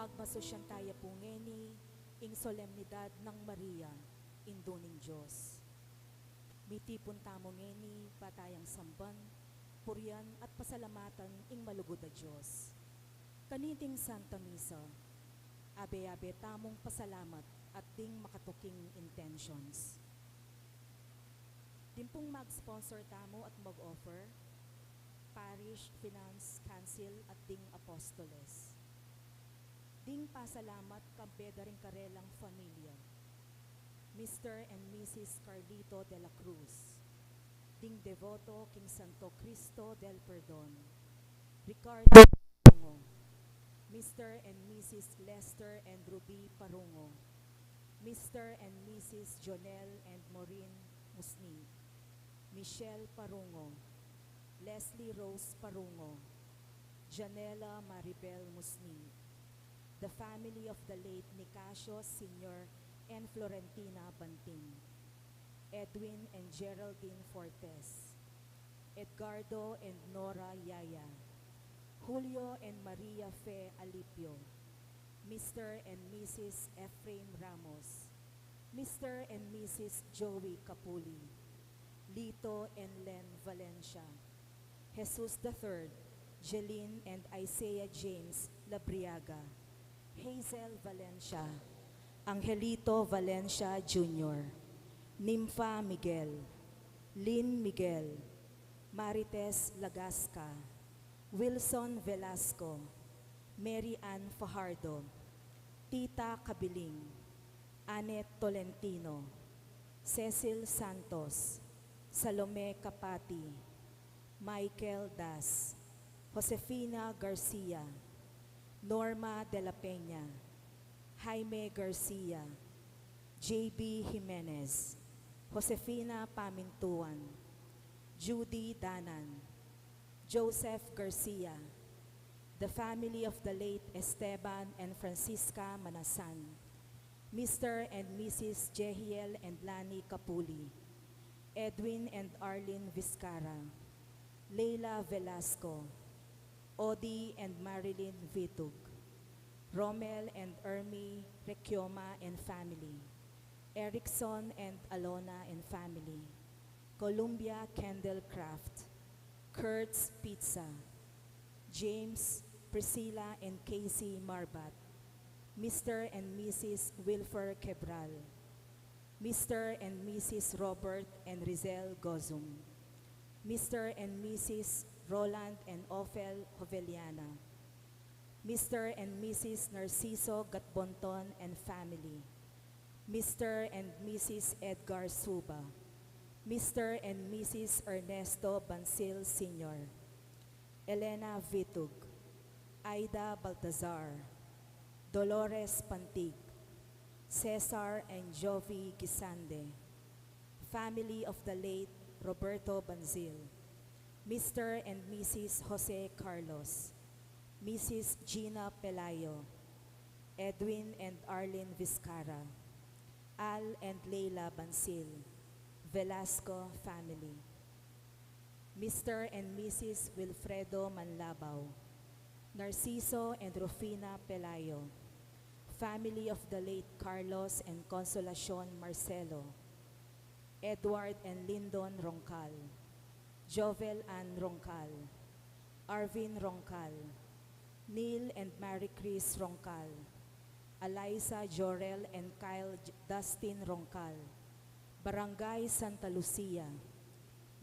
Pagmasusyantaya po ngeni, ing solemnidad ng Maria, induning Diyos. Mitipon tamo ngeni, patayang samban, puryan at pasalamatan ing malugod a Diyos. Kaniting Santa Misa, abe-abe tamong pasalamat at ding makatuking intentions. Dimpong mag-sponsor tamo at mag-offer, Parish Finance Council at ding Apostoles. Ding pasalamat kampeda ring karelang familia, Mr. and Mrs. Carlito de la Cruz, ding devoto King Santo Cristo del Perdon, Ricardo Parungo, Mr. and Mrs. Lester and Ruby Parungo, Mr. and Mrs. Jonel and Maureen Musni, Michelle Parungo, Leslie Rose Parungo, Janela Maribel Musni, the family of the late Nicasio Sr. and Florentina Banting, Edwin and Geraldine Fortes, Edgardo and Nora Yaya, Julio and Maria Fe Alipio, Mr. and Mrs. Ephraim Ramos, Mr. and Mrs. Joey Capuli, Lito and Len Valencia, Jesus III, Jeline and Isaiah James Labriaga, Hazel Valencia, Angelito Valencia Jr., Nympha Miguel, Lynn Miguel, Marites Lagasca, Wilson Velasco, Mary Ann Fajardo, Tita Kabiling, Annette Tolentino, Cecil Santos, Salome Kapati, Michael Das, Josefina Garcia, Norma de la Peña, Jaime Garcia, J.B. Jimenez, Josefina Pamintuan, Judy Danan, Joseph Garcia, the family of the late Esteban and Francisca Manasan, Mr. and Mrs. Jehiel and Lani Capuli, Edwin and Arlene Vizcara, Leila Velasco, Odi and Marilyn Vitug, Rommel and Ermi Requioma and family, Erickson and Alona and family, Columbia Kendall Craft, Kurt's Pizza, James, Priscilla and Casey Marbat, Mr. and Mrs. Wilfer Quebral, Mr. and Mrs. Robert and Rizel Gozum, Mr. and Mrs. Roland and Ophel Hoveliana, Mr. and Mrs. Narciso Gatbonton and family, Mr. and Mrs. Edgar Suba, Mr. and Mrs. Ernesto Bansil Sr., Elena Vitug, Aida Baltazar, Dolores Pantig, Cesar and Jovi Gisande, family of the late Roberto Banzil, Mr. and Mrs. Jose Carlos, Mrs. Gina Pelayo, Edwin and Arlene Vizcara, Al and Leila Bansil, Velasco family, Mr. and Mrs. Wilfredo Manlabao, Narciso and Rufina Pelayo, family of the late Carlos and Consolacion Marcelo, Edward and Lyndon Roncal, Jovel Ann Roncal, Arvin Roncal, Neil and Mary Chris Roncal, Eliza Jorel and Kyle Dustin Roncal, Barangay Santa Lucia,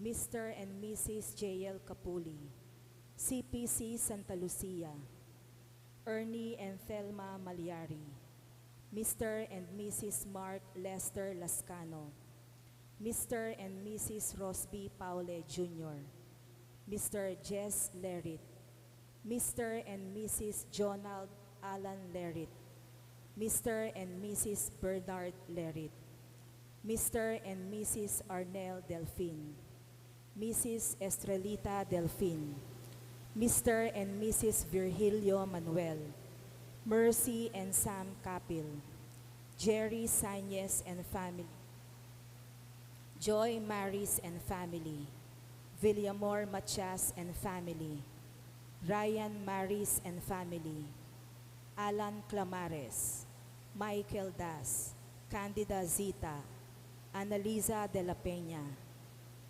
Mr. and Mrs. J.L. Capuli, CPC Santa Lucia, Ernie and Thelma Maliari, Mr. and Mrs. Mark Lester Lascano, Mr. and Mrs. Rosby Paule Jr., Mr. Jess Lerit, Mr. and Mrs. Jonald Alan Lerit, Mr. and Mrs. Bernard Lerit, Mr. and Mrs. Arnel Delfin, Mrs. Estrelita Delfin, Mr. and Mrs. Virgilio Manuel, Mercy and Sam Capil, Jerry Sañez and family, Joy Maris and family, Villamor Matias and family, Ryan Maris and family, Alan Clamares, Michael Das, Candida Zita, Annalisa de la Peña,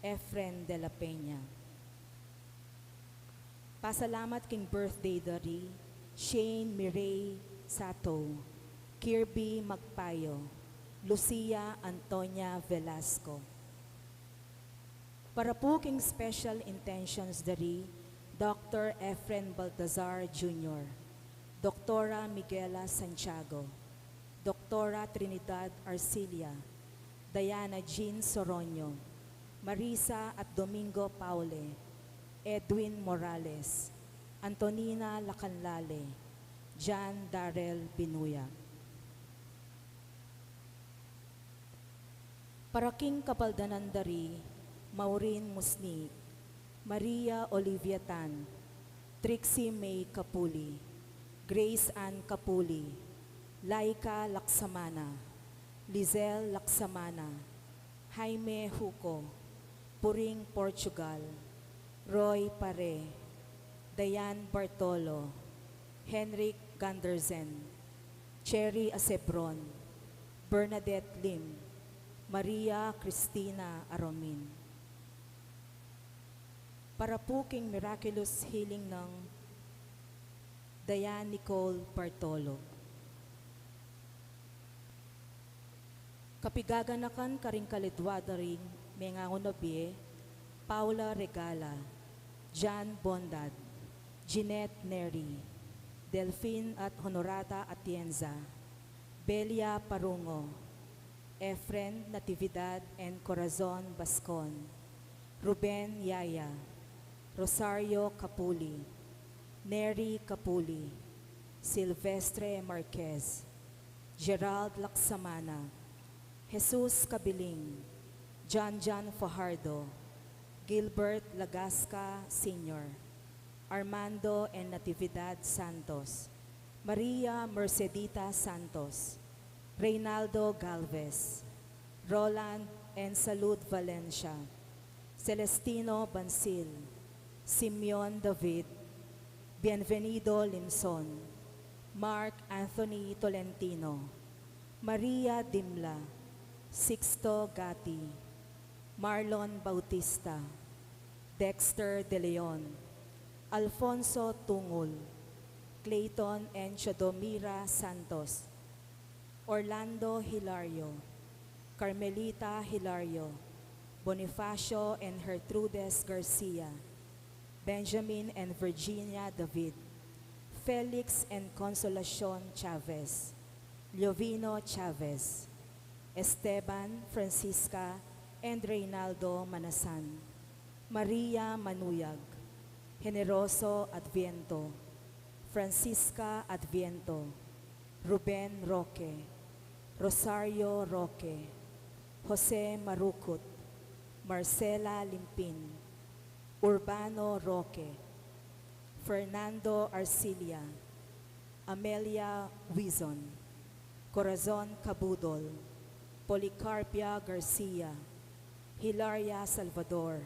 Efren de la Peña. Pasalamat king birthday dari, Shane Mirey Sato, Kirby Magpayo, Lucia Antonia Velasco. Para po king special intentions dari, Dr. Efren Baltazar Jr., Doktora Miguela Santiago, Doktora Trinidad Arcilia, Diana Jean Soronio, Marisa at Domingo Paule, Edwin Morales, Antonina Lacanlale, John Darrell Binuya. Para king kabaldanan dari, Maureen Musni, Maria Olivia Tan, Trixie May Capuli, Grace Ann Capuli, Laika Laksamana, Lizelle Laksamana, Jaime Huco, Puring Portugal, Roy Pare, Dayan Bartolo, Henrik Ganderzen, Cherry Acebron, Bernadette Lim, Maria Cristina Aromin. Para po king miraculous healing ng Dayan Nicole Bartolo. Kapigaganakan karing kalidwadaring mengangonobie, Paula Regala, John Bondad, Jeanette Neri, Delphine at Honorata Atienza, Belia Parungo, Efren Natividad and Corazon Bascon, Ruben Yaya, Rosario Capuli, Neri Capuli, Silvestre Marquez, Gerald Laksamana, Jesus Cabiling, John Fajardo, Gilbert Lagasca Sr., Armando and Natividad Santos, Maria Mercedita Santos, Reynaldo Galvez, Roland and Salud Valencia, Celestino Bansil, Simeon David, Bienvenido Limson, Mark Anthony Tolentino, Maria Dimla, Sixto Gatti, Marlon Bautista, Dexter De Leon, Alfonso Tungul, Clayton and Chodomira Santos, Orlando Hilario, Carmelita Hilario, Bonifacio and Gertrudes Garcia, Benjamin and Virginia David, Felix and Consolacion Chavez, Liovino Chavez, Esteban, Francisca, and Reynaldo Manasan, Maria Manuyag, Generoso Adviento, Francisca Adviento, Ruben Roque, Rosario Roque, Jose Marucut, Marcela Limpin, Urbano Roque, Fernando Arcilia, Amelia Wizon, Corazon Cabudol, Policarpia Garcia, Hilaria Salvador,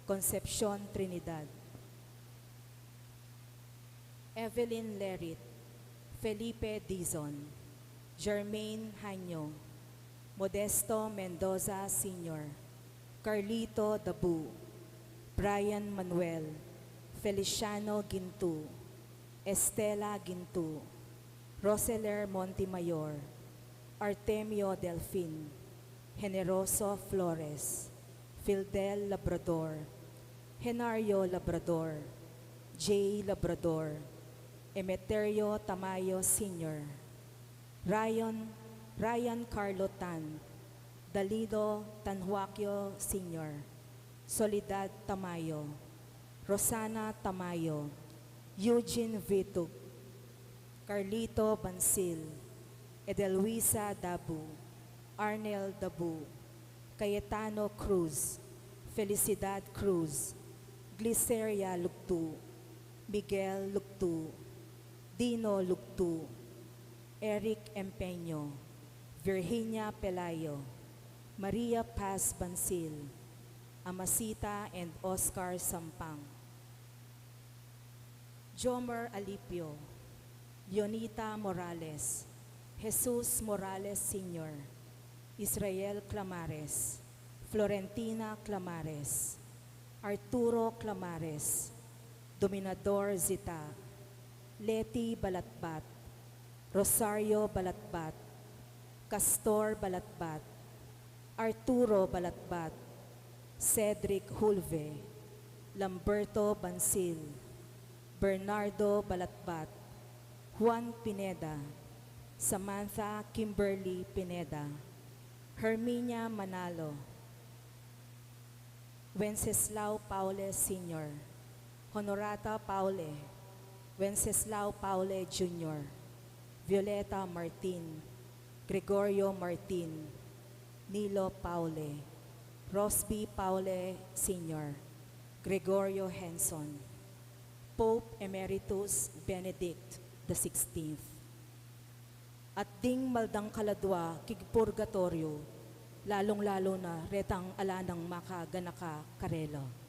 Concepcion Trinidad, Evelyn Lerit, Felipe Dizon, Jermaine Hanyo, Modesto Mendoza Sr., Carlito Dabu, Brian Manuel, Feliciano Gintu, Estela Gintu, Roseler Montemayor, Artemio Delfin, Generoso Flores, Fildel Labrador, Henario Labrador, Jay Labrador, Emeterio Tamayo Sr., Ryan Carlo Tan, Dalido Tanhuaquio Sr., Soledad Tamayo, Rosana Tamayo, Eugene Vitug, Carlito Bansil, Edelwisa Dabu, Arnel Dabu, Cayetano Cruz, Felicidad Cruz, Gliceria Lugtu, Miguel Lugtu, Dino Lugtu, Eric Empeño, Virginia Pelayo, Maria Paz Bansil, Amasita and Oscar Sampang, Jomer Alipio, Leonita Morales, Jesus Morales Sr., Israel Clamares, Florentina Clamares, Arturo Clamares, Dominador Zita, Leti Balatbat, Rosario Balatbat, Castor Balatbat, Arturo Balatbat, Cedric Hulve, Lamberto Bansil, Bernardo Balatbat, Juan Pineda, Samantha Kimberly Pineda, Herminia Manalo, Wenceslao Paule Sr., Honorata Paule, Wenceslao Paule Jr., Violeta Martin, Gregorio Martin, Nilo Paule, Rosby Paule Sr., Gregorio Henson, Pope Emeritus Benedict XVI. At ding maldang kaladwa kig purgatorio, lalong-lalo na retang alanang makaganaka karela.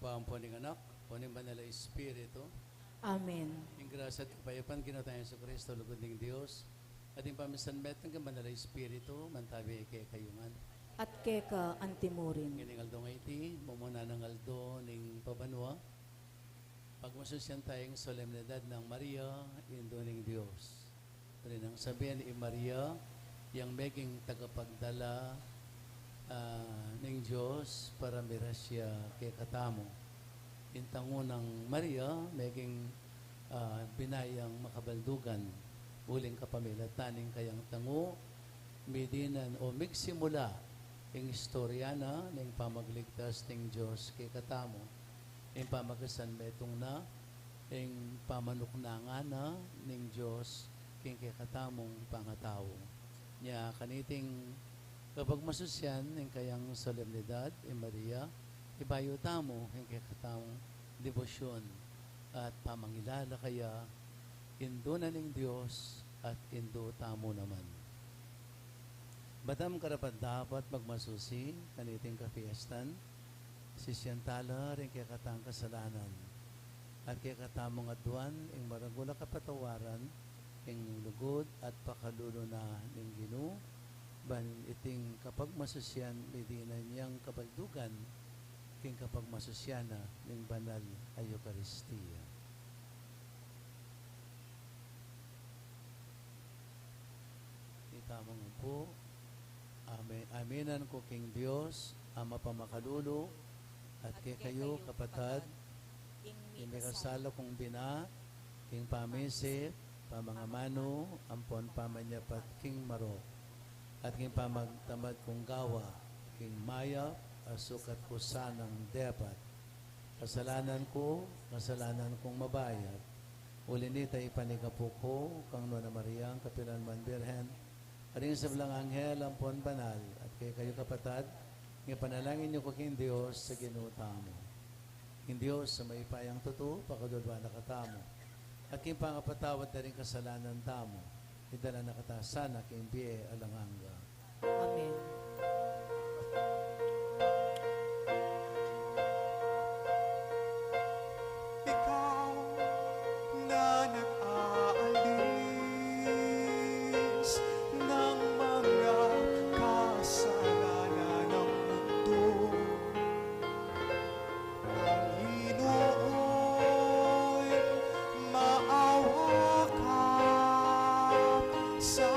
Pagpaan po ng anak, po ng banal na Espiritu, Amen. yung grasya at kapayapaan, kinatayang sa Kristo, lugod ng Diyos, at yung pamisanmet ng banal na Espiritu, mantabi kay kayungan. At keka antimurin. Ngayon aldo nga iti, mumuna ng aldo ng pabanwa, pagmasusyan tayong solemnidad ng Maria, indo ng Diyos. Rin ang sabihan ni Maria, yung meging tagapagdala ng Diyos para mirasya kay katamo. Intangunang Maria, meging binayang makabaldugan, uling kapamilya, taning kayang tango, midinan o migsimula, yung istorya na, ng pamagligtas ng Diyos kay katamo, yung pamagasan metong na, yung pamanuknanga na ng Diyos kay katamong pangatao. Nya kaniting kapag masusyan yung kayang solemnidad, Maria, ibayo tamo yung kay katamong debosyon at pamangilala kaya indo na ng Diyos at indo tamo naman. Batam karapat dapat magmasusi kaniting kafiestan, sisyantala rin kay katang kasalanan at kay katamong adwan yung maragula kapatawaran yung lugod at pakalulo na ng Ginoo ban iting kapag masusyan medina niyang kabaldugan king kapag masusyana ng banal ay Eucharistia. Itamang po, aminan ko king Diyos, Ama pamakalulo, at kay kayo kapatad, may kasala kong bina, king pamisip, pamangamano, ampon pamanyapat king maro, at king pamagtamad kong gawa, king maya, asukat ko sanang dapat. Kasalanan kong mabayad, ulinita ipanigapo ko, kang Nona Maria, ang Kapilan Man Birhen, aring sa blang anghel, ampon banal, at kay kayo kapatad, ng panalangin niyo ko king Diyos sa ginutamo. King Diyos sa maipayang totoo, pakadulwa na katamo. At king pangapatawad na rin kasalanan tamo, idala na katasana king biye alanganga. Amen. Ikaw na nag-aalis ng mga kasalanan ng mundo, Panginoon, maawa ka sa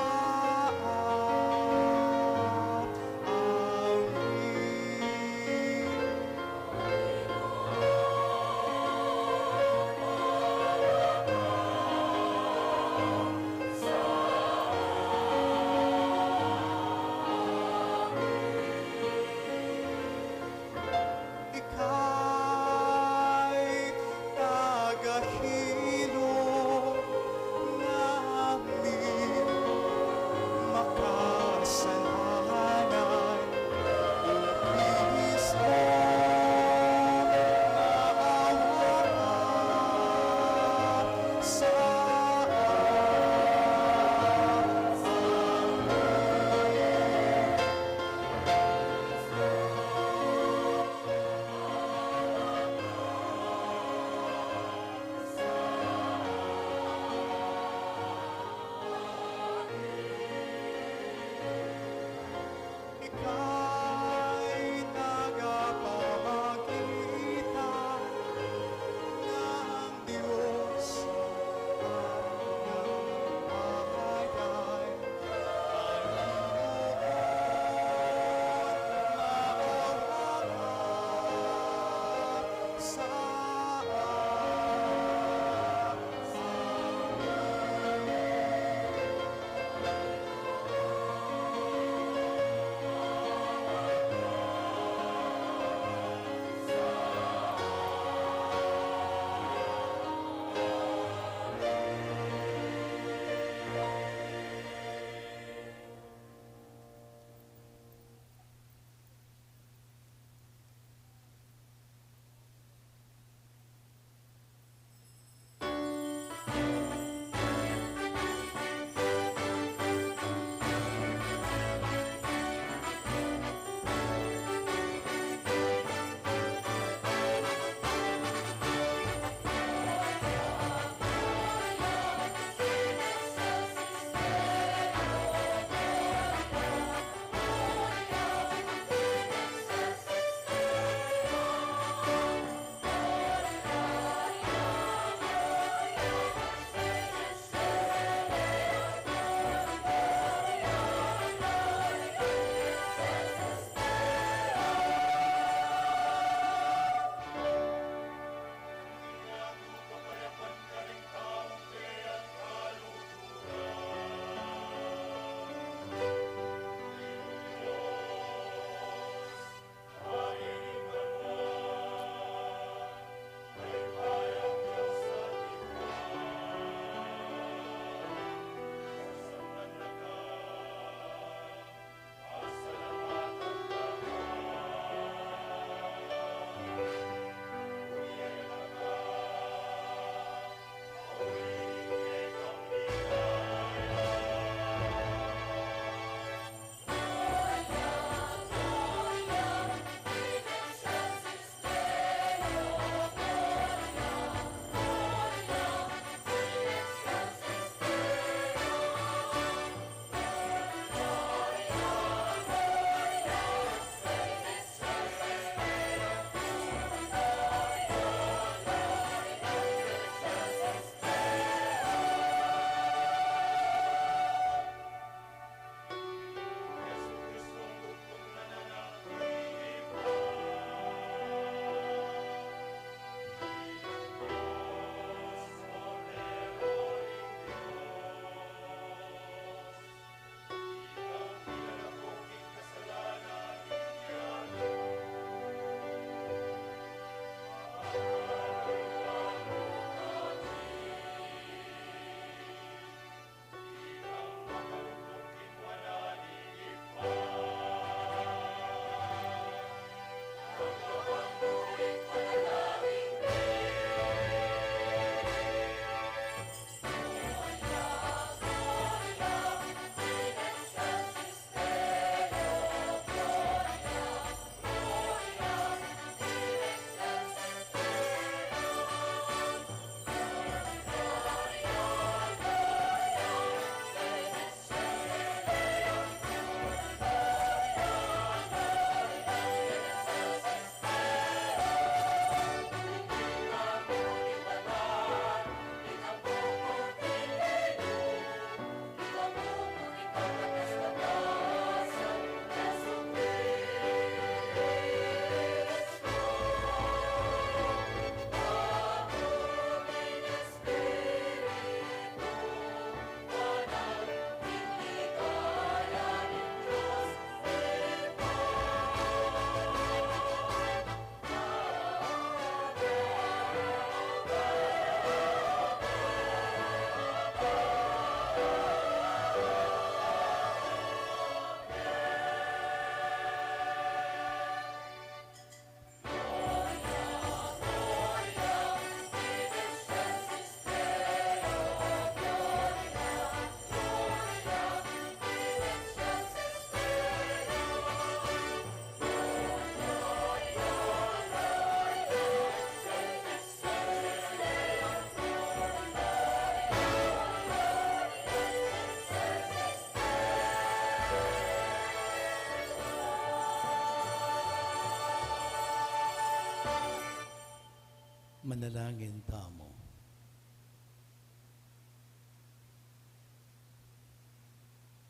Manalangin tamo.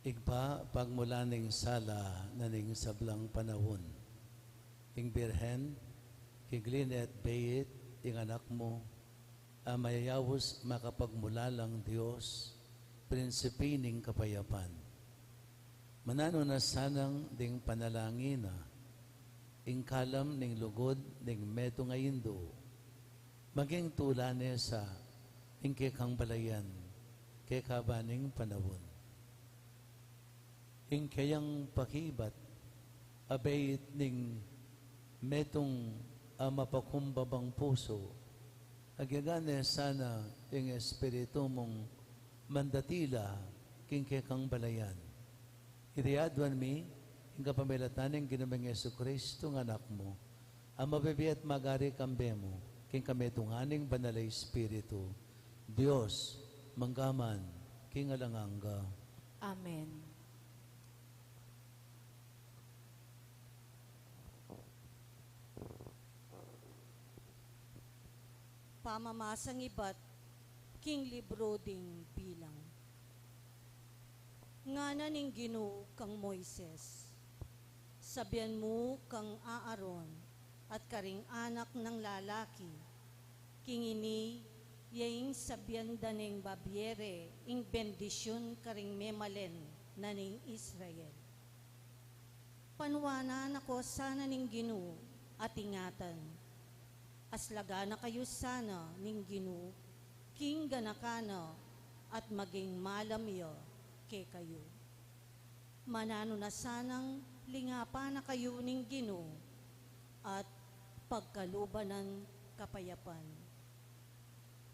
Igpa pagmula ning sala na ning sablang panahon. Ing Birhen, kiglinet bayit, ing anak mo, mayayawos makapagmula lang Diyos, prinsipi ning kapayapan. Manano na sanang ding panalangin na, ing kalam ning lugod ning meto ngayindo, maging tulane sa ing kekang balayan, kekabaning panahon. Ing kayang pakibat, abayit ning metong mapakumbabang puso, agagane sana ing espiritu mong mandatila king kekang balayan. Iriadwan mi, ing kapamilatan ng ginamang Yesu Kristo ng anak mo, ang mabibi at magari kambe mo, king kametunganing banalay espiritu, Diyos, manggaman, king alanganga. Amen. Pamamasang iba't king libro ding bilang. Ngana ning Ginoo kang Moises, sabihan mo kang Aaron at karing anak ng lalaki, king ini yaing sabihan daneng babiere ing bendisyon karing memalen na ning Israel. Panwanan ako sana ning Ginoo at ingatan, aslaga na kayo sana ning Ginoo, king ganakana at maging malamyo ke kayo. Manano na sanang lingapa na kayo ning Ginoo at pagkalubanan kapayapan.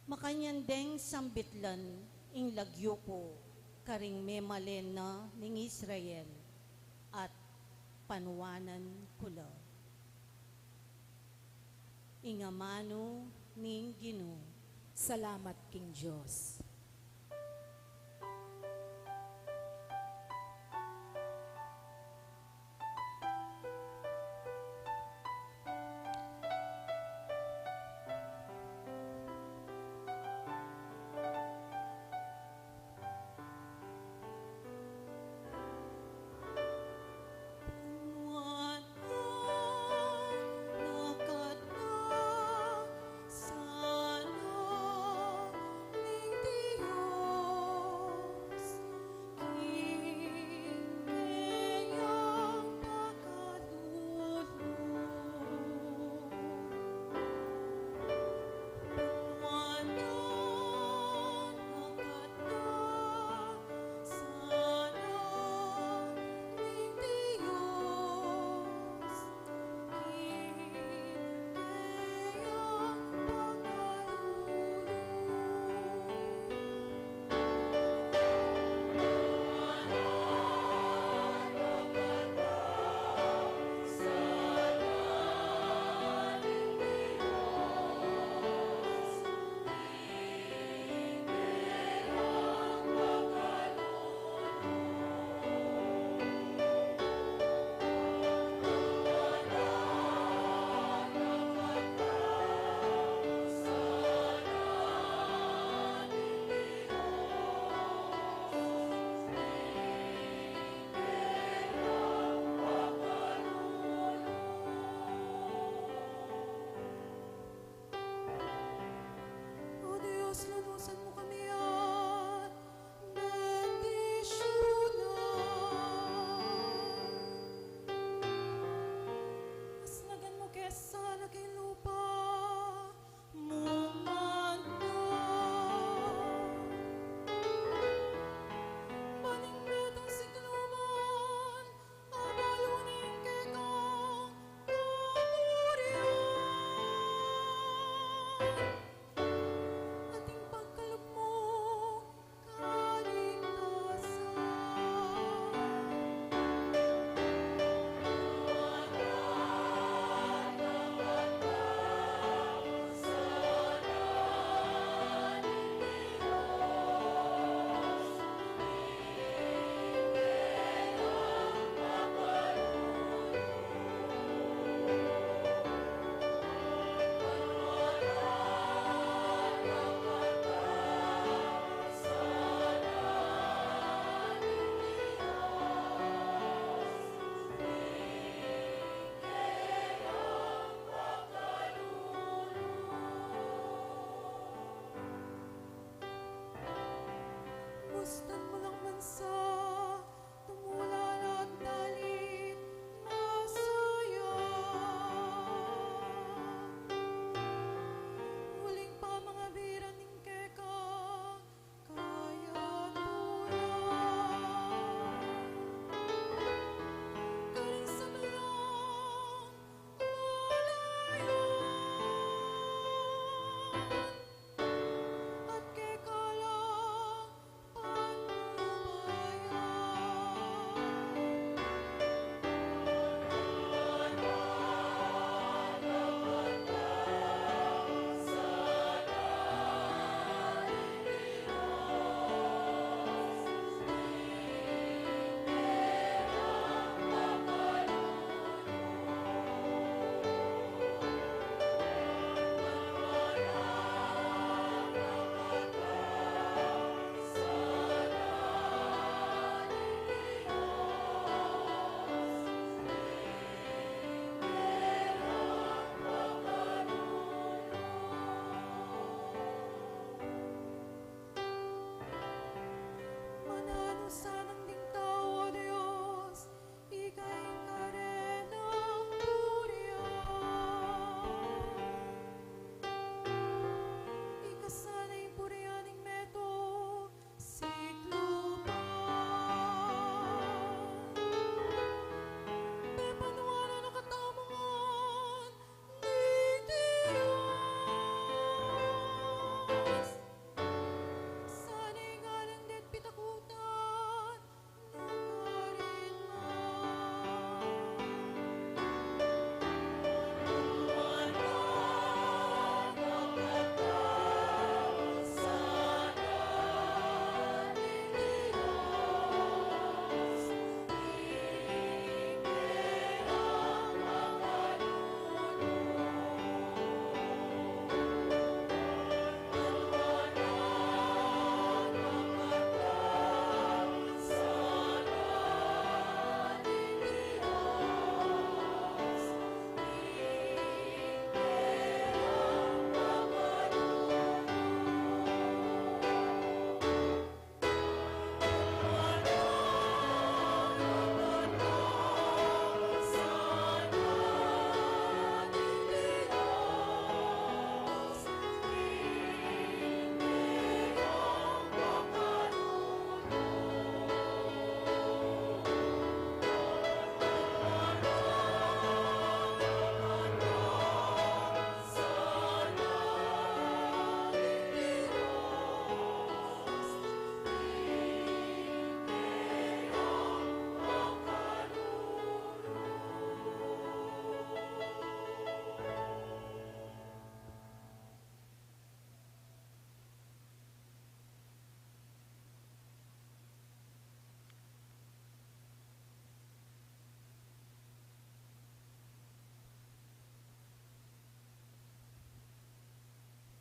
Makanyandeng sambitlan ing lagyo po karing memalen na ning Israel at panwanan kula. Ingamano ning Ginoo. Salamat, King Diyos.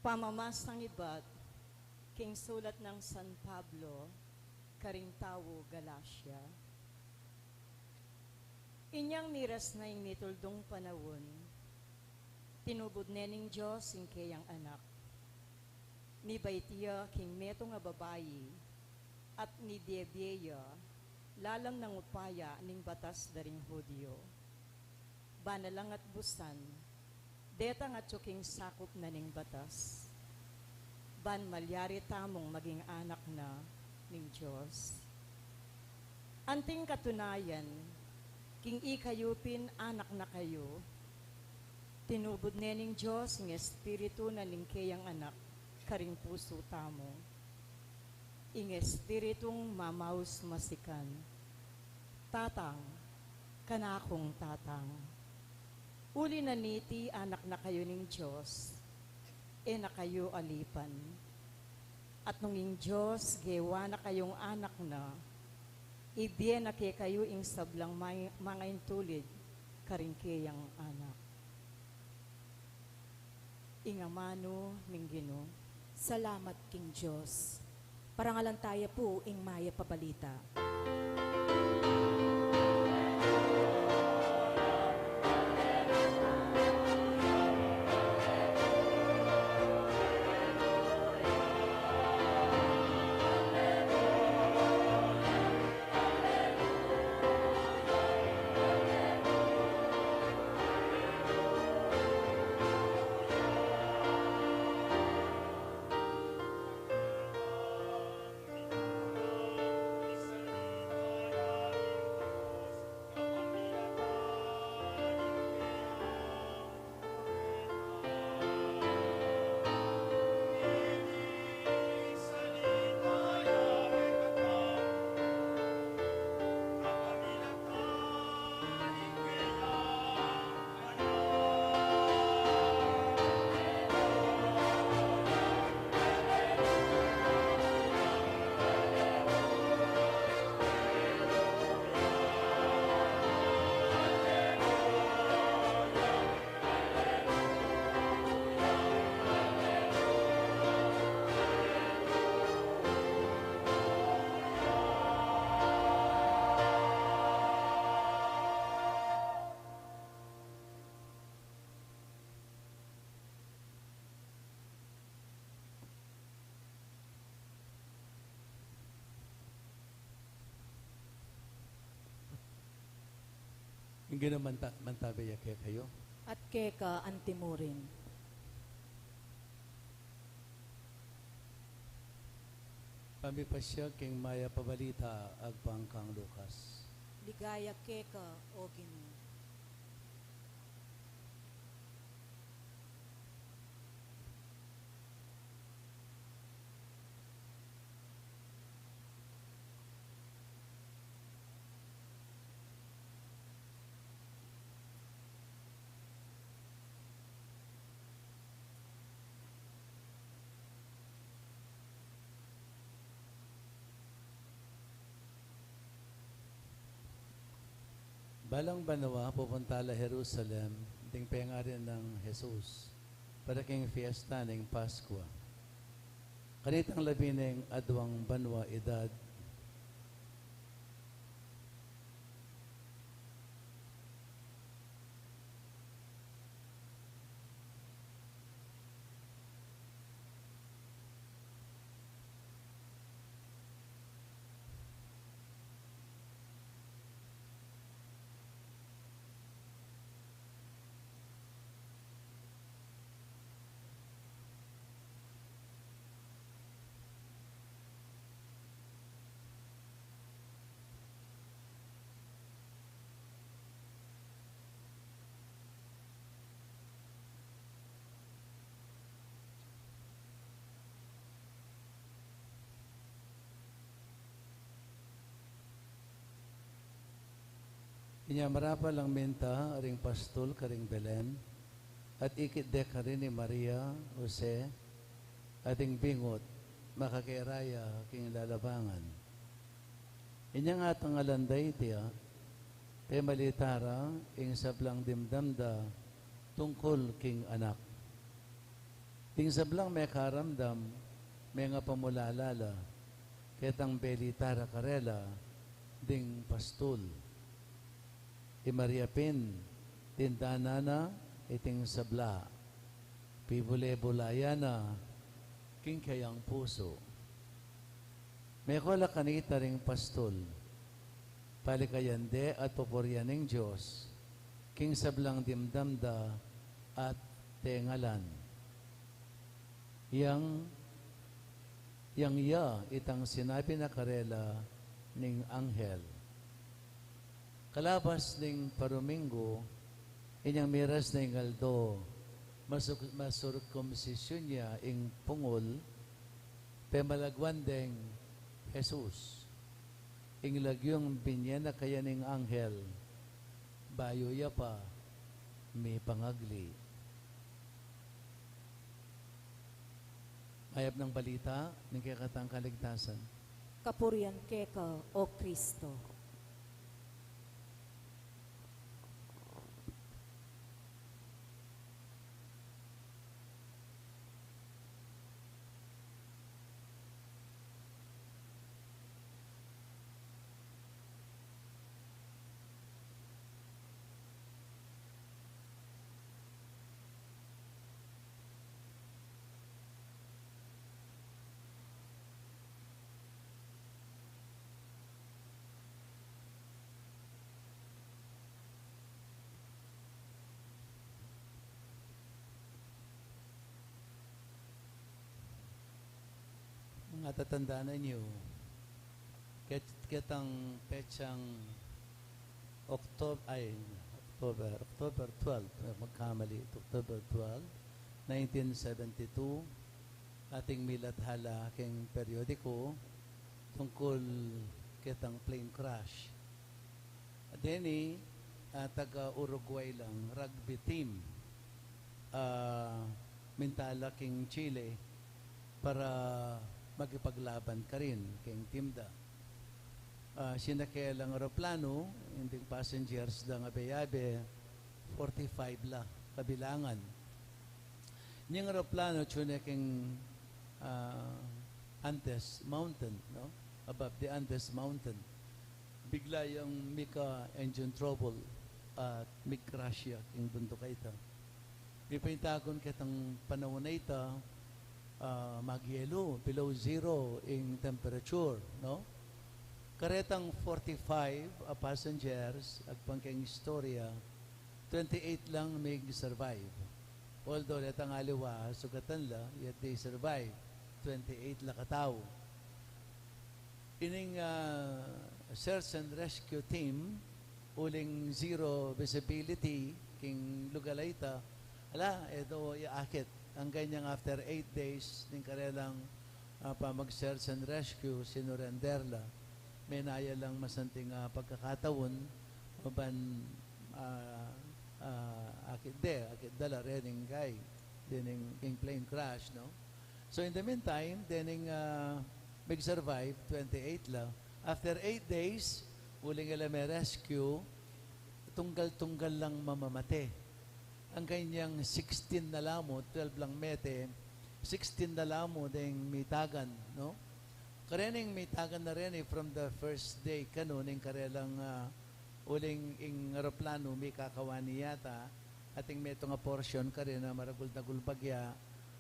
Pamamasang iba't, king sulat ng San Pablo, Karintawo, Galacia. Inyang miras na ing nituldong panahon, tinubod nening Diyos ing kayang anak. Ni Baitiya king meto nga babayi, at ni Diebeya, lalang ng upaya ning batas daring Hudyo. Banalang at busan, deta nga tsuking sakop na ning batas. Ban malyari tamong maging anak na ning Diyos. Anting katunayan, king ikayupin anak na kayo, tinubod nening Diyos ng Espiritu na ning kayang anak, karing puso tamo. Ing Espiritong mamaus masikan, tatang, kanakong tatang. Uli na niti anak na kayo ning Diyos, na kayo alipan. At nung ing Diyos, gewa na kayong anak na, ibiye na kayo ing sablang mga intulid, karingkeyang anak. Ingamano ning Ginoo. Salamat, King Diyos. Parangalan tayo po ing maya pabalita. Yung ginamantabaya kayo. At keka antimurin. Pamipasya king maya pabalita agpangkang Lukas. Ligaya keka o Ginoo. Balang Banawa, pupunta la Jerusalem, ding pengarin ng Jesus, para king fiesta ng Paskwa. Kanitang labining adwang banwa edad, Inyamarapa lang menta ring pastol karing Belen at ikitde ka rin ni Maria, Jose, ating bingot, makakiraya king lalabangan. Inyang atang alanday tiya, te malitara ing sablang dimdamda tungkol king anak. Ting sablang may karamdam, may nga pamulalala, ketang belitara karela, ding pastul. I Maria Pin, tindanana, iting sabla. Pibule-bulayana, king kayang puso. May kola kanita ring pastul, palikayande at poporyaning Diyos, king sablang dimdamda at tengalan. Yang ya itang sinabi na karela ning anghel. Kalabas ning parumingo, inyang miras na ingaldo, masurkomsisyon niya ing pungol, pemalagwan deng Jesus. Ing lagyong binyena kaya ning anghel, bayo ya pa, may pangagli. Ayap ng balita, ng kakatang kaligtasan. Kapurian keka, O Kristo. Mga tatandaan ninyo, kitang petsang October 12, magkamali, October 12, 1972, ating milathala king periodiko tungkol kitang plane crash. Deni, taga Uruguay lang, rugby team, mintala king Chile, para magipaglaban ka rin king Timda. Sinakay lang aeroplano, hindi passengers lang abeyabe, 45 la, kabilangan. Niyang aeroplano, tuna king Andes Mountain, no? Above the Andes Mountain. Bigla yung mika engine trouble at mig-crash ya king bundok ita. Ipintagon kitang panahon na ita, magyelo, below zero in temperature, no? Karetang 45 passengers, agpangkang istorya, 28 lang may survive. Although letang aliwa, sugatan la, yet they survive. 28 la katao. Ining search and rescue team, uling zero visibility, king Lugalayta, edo iakit. Ang ganyang after 8 days, ning karelang pa mag-search and rescue, sinurrender la. May naya lang masanting pagkakataon, uban akit dala rening guy, dining plane crash, no? So in the meantime, dining mag-survive, 28 la. After 8 days, uling ila may rescue, tunggal-tunggal lang mamamate. Ang kanyang 16 na lamo, 12 lang mete, 16 na lamo ding mitagan, no? Karening mitagan na rin from the first day kanuning karelang uling ing aeroplano may kakawani yata ating meto nga portion karin na maragul na gulbagya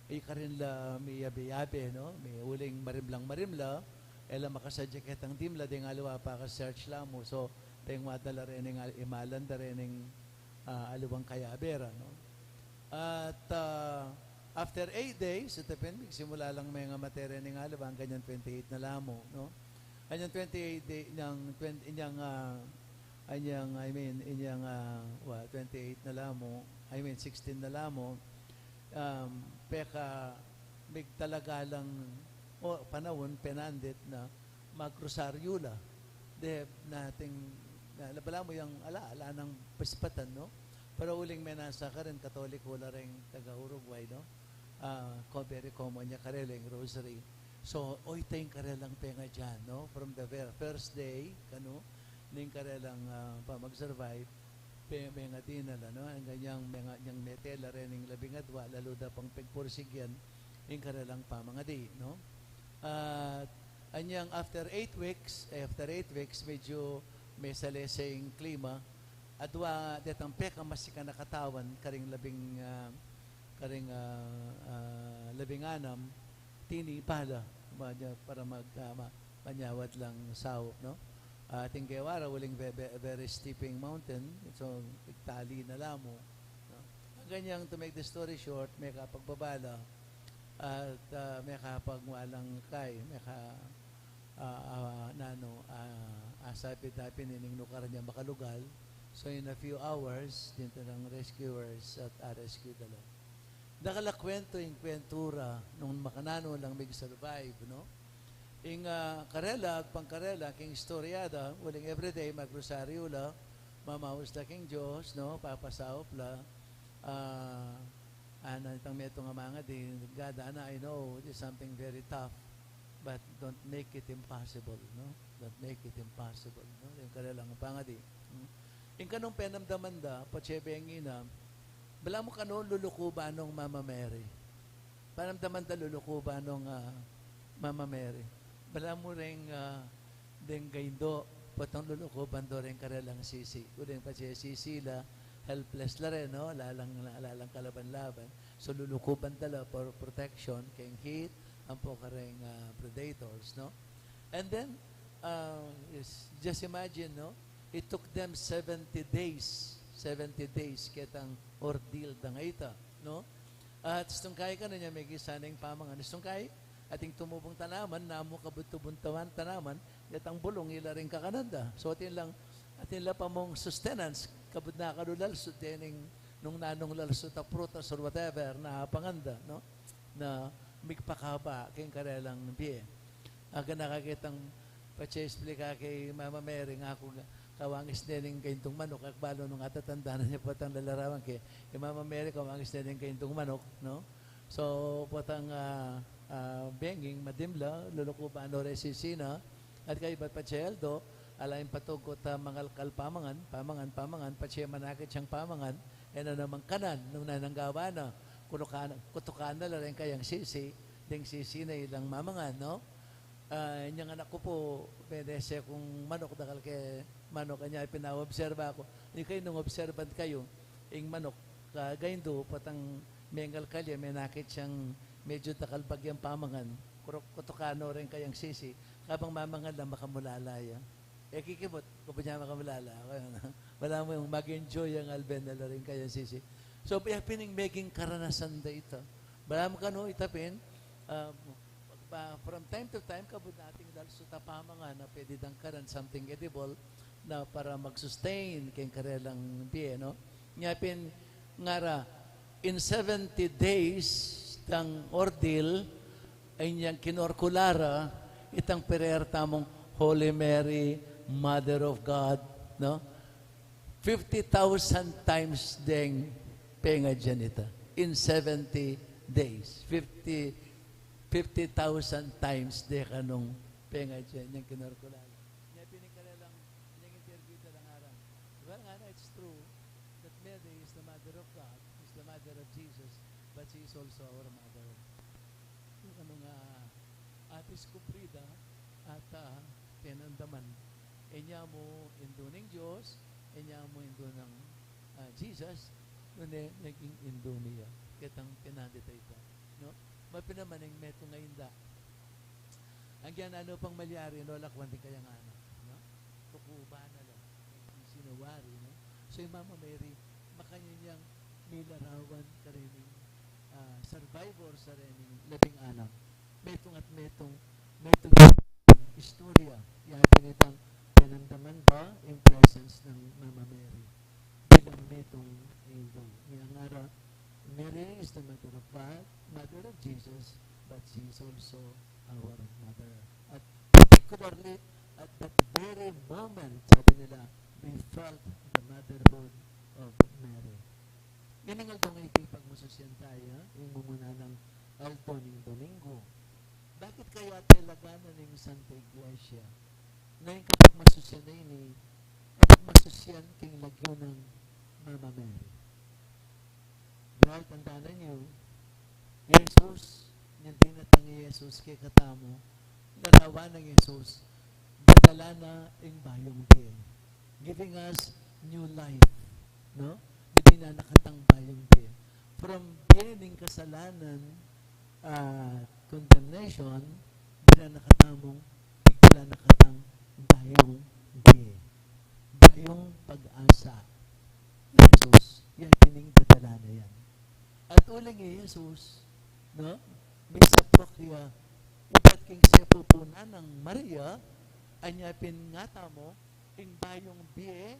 ay karin la may yabe-yabe, no? May uling marimla ela makasadya ketang dimla ding aliwa pa ka search la mo so tayong madala rin ng imalan da rin ng aliwang kayabera, no? At after 8 days, ito simula lang may nga materya ng alabang, ganyan 28 na lamo, no? Ganyan 28 day, inyang 28 na lamo, 16 na lamo, peka, may talaga lang, panahon, penandit na magrosaryo la. De, nating, labala mo yung ala ng paspatan, no? Pero uling may nasa ka rin, Katoliko la rin taga-Uruguay, no? Very common niya karelang rosary. So, oy tayong karelang penga dyan, no? From the first day, kano, ning karelang pa mag-survive, penga din nala, no? Ang ganyang niyang metela rin ng labing adwa, lalo da pang pagpursigyan, yung kanilang pamangadi, no? At anyang after 8 weeks, medyo may saleseng klima, adwa detang peka masika nakatawan karing labing anam tini pala para manyawad lang sao, no? Ating kewara waling very steeping mountain, so itali na lamo, no? Ganyang, to make the story short, may kapagbabala at may kapagwalang kay may asapit hapi nining nukar niya makalugal. So in a few hours dito ng rescuers at rescue dala nakalakwento yung kwentura nung makanano lang may survive, no? Ing karela at pangkarela king storyada waling everyday magrosaryo la mamaus la king Diyos, no? Papasaop la itang meto nga mga din God, I know it is something very tough, but don't make it impossible, no? Don't make it impossible, no? Yung karelang pangadi, yung kanong penamdaman da patsebe ang ina bala mo kanon lulukuba nung Mama Mary, penamdaman da lulukuba nung Mama Mary, bala mo ring deng gaindo potong lulukuban do rin karelang sisi udeng patse sisi la helpless la rin, no? Lalang kalaban-laban. So, lulukuban tala for protection kay heat, ang po kareng predators, no? And then, just imagine, no? It took them 70 days kitang ordeal da ngaita, no? At stungkay ka na niya may gisaneng pamangan. Stungkay, ating tumubong tanaman, namo kabutubuntawan tanaman, yatang bulong ila rin kakananda. So, atin lang pa mong sustenance, kabut na kadulal sutening nung nanong lalso ta prutas or whatever na panganda, no? Na migpakaba kayong karelang biye. Aga nakakitang pa-explica kay Mama Mary nga ako kawangis dening kayintong manok akbalo nung atatanda na niya patang lalarawan kay Mama Mary kawangis dening kayintong manok, no? So patang benging madimla lulukuban no resisina at kay bat pacheldo alain patugot mangal pamangan patse manakit siyang pamangan ena namang kanan nung nananggawa na kutukan na lang kayang sisi ding sisi na ilang mamangan, no? Inyang anak ko po benese kung manok dakal kay manok kanya pinaobserba ko ni kayo nung observant kayo ing manok gayndo patang mengal kalye may nakit siyang medyo dakal bagyang pamangan kutukano rin kayang sisi kabang mamangan lang makamulalaya kikibot kung pa niya makamulala wala mo yung mag-enjoy ang alben na rin kayang sisi. So pining making karanasan da ito wala mo kano itapin from time to time kabut nating dahil suta pamangan na pwede dangkaran something edible na para mag-sustain kayong karelang biye, no? Ngapin ngara in 70 days tang ordeal ay niyang kinorkulara itang perer tamong Holy Mary, Mother of God, no? 50,000 times deng penga dyan ita in 70 days. 50,000 times de kanong penga dyan yung kinorkulara. Niya piningkala lang yung interview na lang araw. Well, nga it's true that Mary is the Mother of God, is the Mother of Jesus, but she is also our Mother. Yung anong atis kumprida at tinandaman. Enya mo indo ng Diyos, enya mo indo ng Jesus, kundi naging indo niya. Kitang pinandita ito. No? Mapinamaning meto ngayon da. Ang yan ano pang malyari, no? Lakwan din kayang anak. No? Tukuba na lang. Sinuwari, no? So yung Mama Mary, makanya niyang milarawan ka rin survivor sa rin labing anak. Metong at metong istorya. Yakin itang pinandaman ba yung presence ng Mama Mary bilang metong indong. Yung ara, Mary is the Mother of God, Mother of Jesus, but she is also our Mother. At particularly, at that very moment, sabi nila, we felt the motherhood of Mary. Ganingal doon ngayon pagmasusyan tayo, yung mumuna ng Alto ng Domingo. Bakit kaya talaganan ng Santa Iglesia? Ngayon kapag masusyan na ini, kapag masusyan king lagyo ng Mama Mary. Dahil tandaan niyo, Jesus, yung dinatang Jesus kay katamo, larawan ng Jesus, dadala na ang bayong biye. Giving us new life. No? Hindi na nakatang bayong biye. From biye ng kasalanan, condemnation, hindi na nakatamong, wala nakatang bayong biye. Bayong pag-asa. Jesus, yan pining dadala na yan. At uling Jesus, no? May sapok niya, upat king sepo po na ng Maria, anya pingata mo, ing bayong biye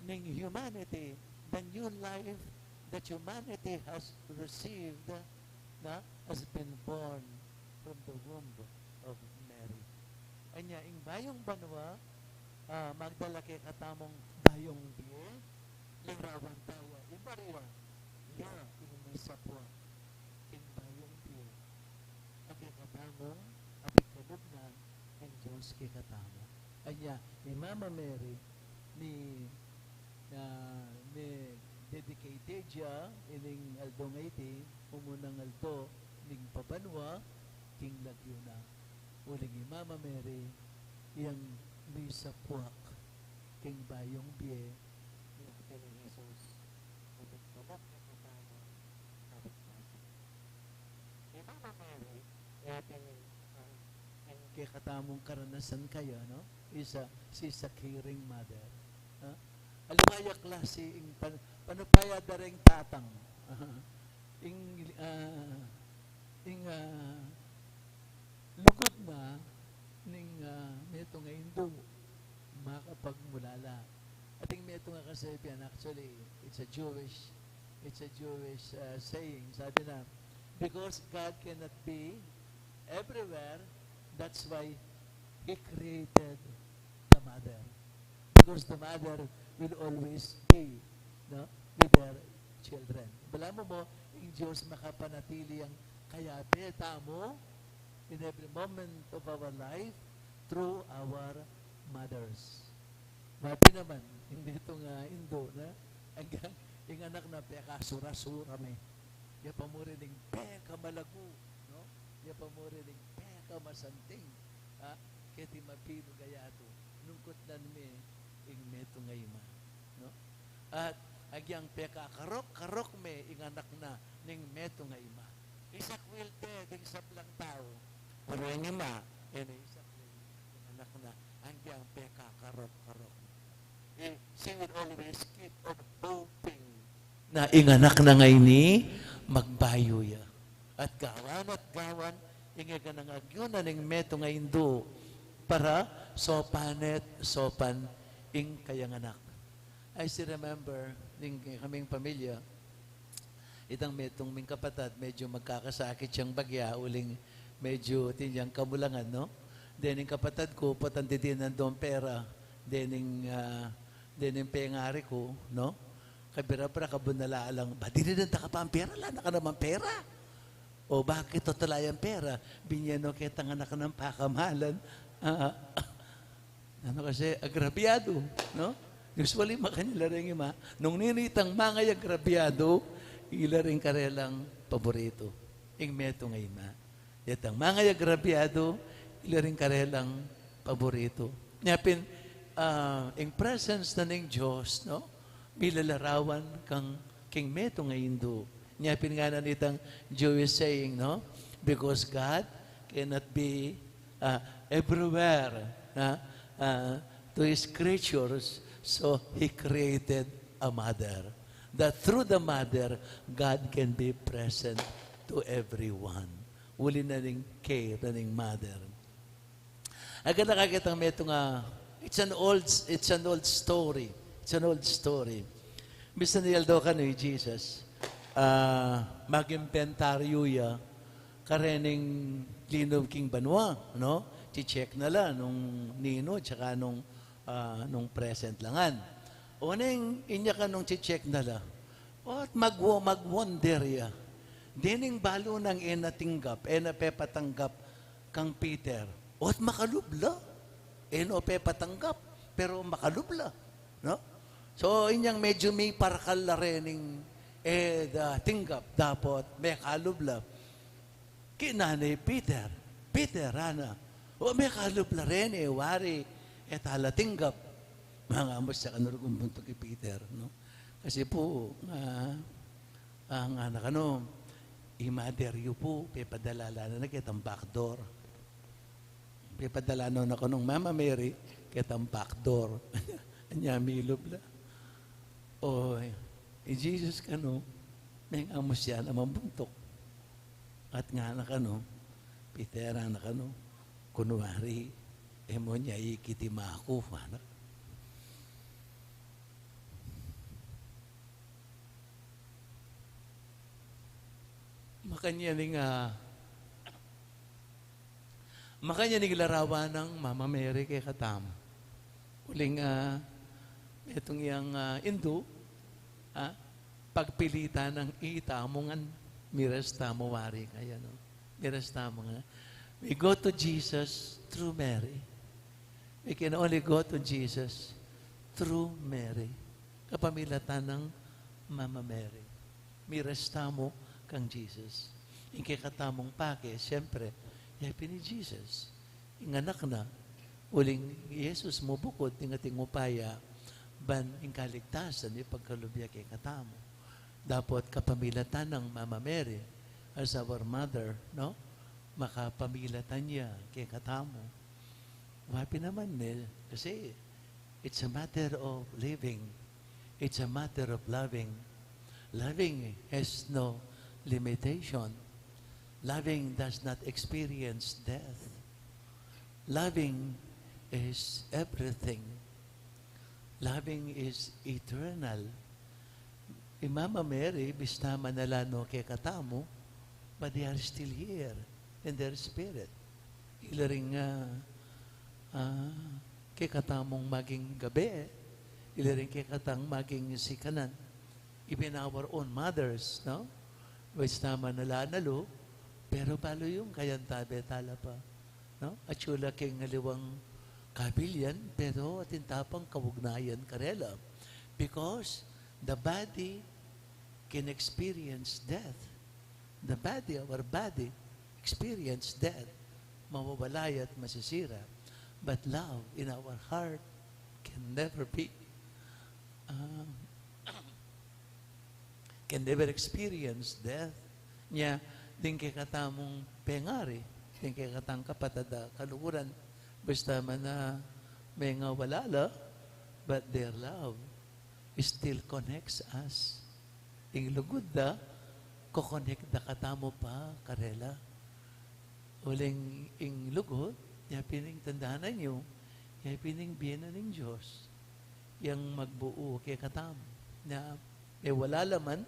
ng humanity, the new life that humanity has received, na has been born from the womb of Mary. Anya, ing bayong banwa, magdala kay katamong bayong biye, larawan tawa, ing Maria, yeah, ing may sapwa, ing bayong biye, ang katamong, apikalog na, ing Diyos kay katamo. Anya, ni Mama Mary, ni dedicated siya, ining aldong 80, umunang aldo, ning pabanwa, king Laguna. Uling ni Mama Mary, iyang may sapwak, king bayong biye, iyang kining Jesus, kapit-kapit na katamo, kapit-kapit. Ni Mama Mary, iyang kay katamong karanasan kaya, no? She's a caring mother. Alumaya klase, panupaya dareng tatang. Lugod na, meto nga Indo, makapagmulala. At meto nga kasi, actually, it's a Jewish saying. Sabi na, because God cannot be everywhere, that's why He created the mother. Because the mother will always be, no, with their children. Bala mo, yung Diyos makapanatili ang kayapi, tamo, in every moment of our life, through our mothers. Mapi naman, hindi itong Indo, na, hanggang yung anak na peka, sura-sura may. Yung pamurining peka malagu, no? Yung pamurining peka masanting. Keti mapino gayado. Nungkot na me, ing meto ngayma. No? At agyang peka karok me, ing anak na, ning meto ngayma. Isak wilte, ding saplang tao. Pero yung ima, isak ing anak na, agyang peka karok. She will always keep on hoping na inganak na ngay ni magbayo ya. At gawan, inga ng agyo na ning meto nga Indo para sopan ing kayang anak. I still remember ning kaming pamilya, itang metong ming kapatid, medyo magkakasakit siyang bagya, uling medyo tinyang kamulangan, no? Then yung kapatid ko, patandidinan doon pera, then yung pengari ko, no? Kabira-bira, kabunala lang, ba, di rin ka pa ang pera? Lana ka naman pera. O bakit totalayang pera? Binyano kita nga anak ng pakamalan. Kasi, agrabyado, no? Usually, makanila rin ima. Nung ninitang mga agrabyado, ila rin karelang paborito. Ing meto nga ima. Yatang mga agrabyado, ila rin karelang paborito. Nyapin, in presence na ng Diyos, no? Milalarawan kang king meto nga Indo. Nyapin nga na nitang Jewish saying, no? Because God cannot be everywhere to His creatures, so He created a mother. That through the mother, God can be present to everyone. Uli na ning care na ning mother. Agad nakakitang meto nga, it's an old story. It's an old story. Bisa niyaldo ka ni Jesus, mag-impentaryo ya, karening linom king banwa, no? Chi-check na lang nung nino, tsaka nung present langan. O nang inya ka nung chi-check na lang, o mag-wonder ya. Dining balo ng enatinggap, pepatanggap kang Peter. O at makalubla. Pepatanggap, pero makalubla. No? So, inyang medyo may parakal na rin tinggap dapat may kalubla. Kinanay Peter, Rana, o may kalubla rin, wari, tala tinggap. Mga amos siya kanurugong bunto kay Peter, no? Kasi po, ang anak i-mother you po, pipadalala na kitang backdoor. Pipadala na ako nung Mama Mary, kitang backdoor. Anya milubla. O, Jesus may amos siya na mambuntok. At nga anak Peter anak kunwari, mo niya ikitima ako, anak. Makanya ning larawan ng Mama Mary kay katam. Uling itong yang Indo, pagpilitan ng itamongan miras tamo wari kaya no. Miras tamo nga. We go to Jesus through Mary. We can only go to Jesus through Mary. Kapamilatan ng Mama Mary. Miras tamo kang Jesus. Ingkay katamong pake, siyempre, happy ni Jesus. Inganak na, uling Jesus mo bukod, tingating upaya, ban ingkaligtasan, ipagkalubya kay katamo. Dapat kapamilatan ng Mama Mary as our mother, no? Makapamilatan niya kay katamo. Happy naman kasi it's a matter of living. It's a matter of loving. Loving has no limitation. Loving does not experience death. Loving is everything. Loving is eternal. Mama Mary, bistama nalano kay katamo, but they are still here in their spirit. Ilaring kay katamong maging gabi, ilaring kay katang maging sikanan. Even our own mothers, no? Bistama nalanalo, pero balo yung kayantabe tala pa. No? At sula king ngaliwang kabilyan, pero atintapang kawugnayan karela. Because the body can experience death. The body, our body, experience death. Mawawalay at masisira. But love in our heart can never be, can never experience death. Nya, din kay katamong pengari, din kay katang kapatada, kaluguran, basta man na may nga walala, but their love still connects us. Ing lugod da, kukonect da katamo pa, karela. Uling ing lugod, ya pining tandahanan nyo, ya pining biyena ng Diyos, yang magbuo kay katamo. Na may wala laman,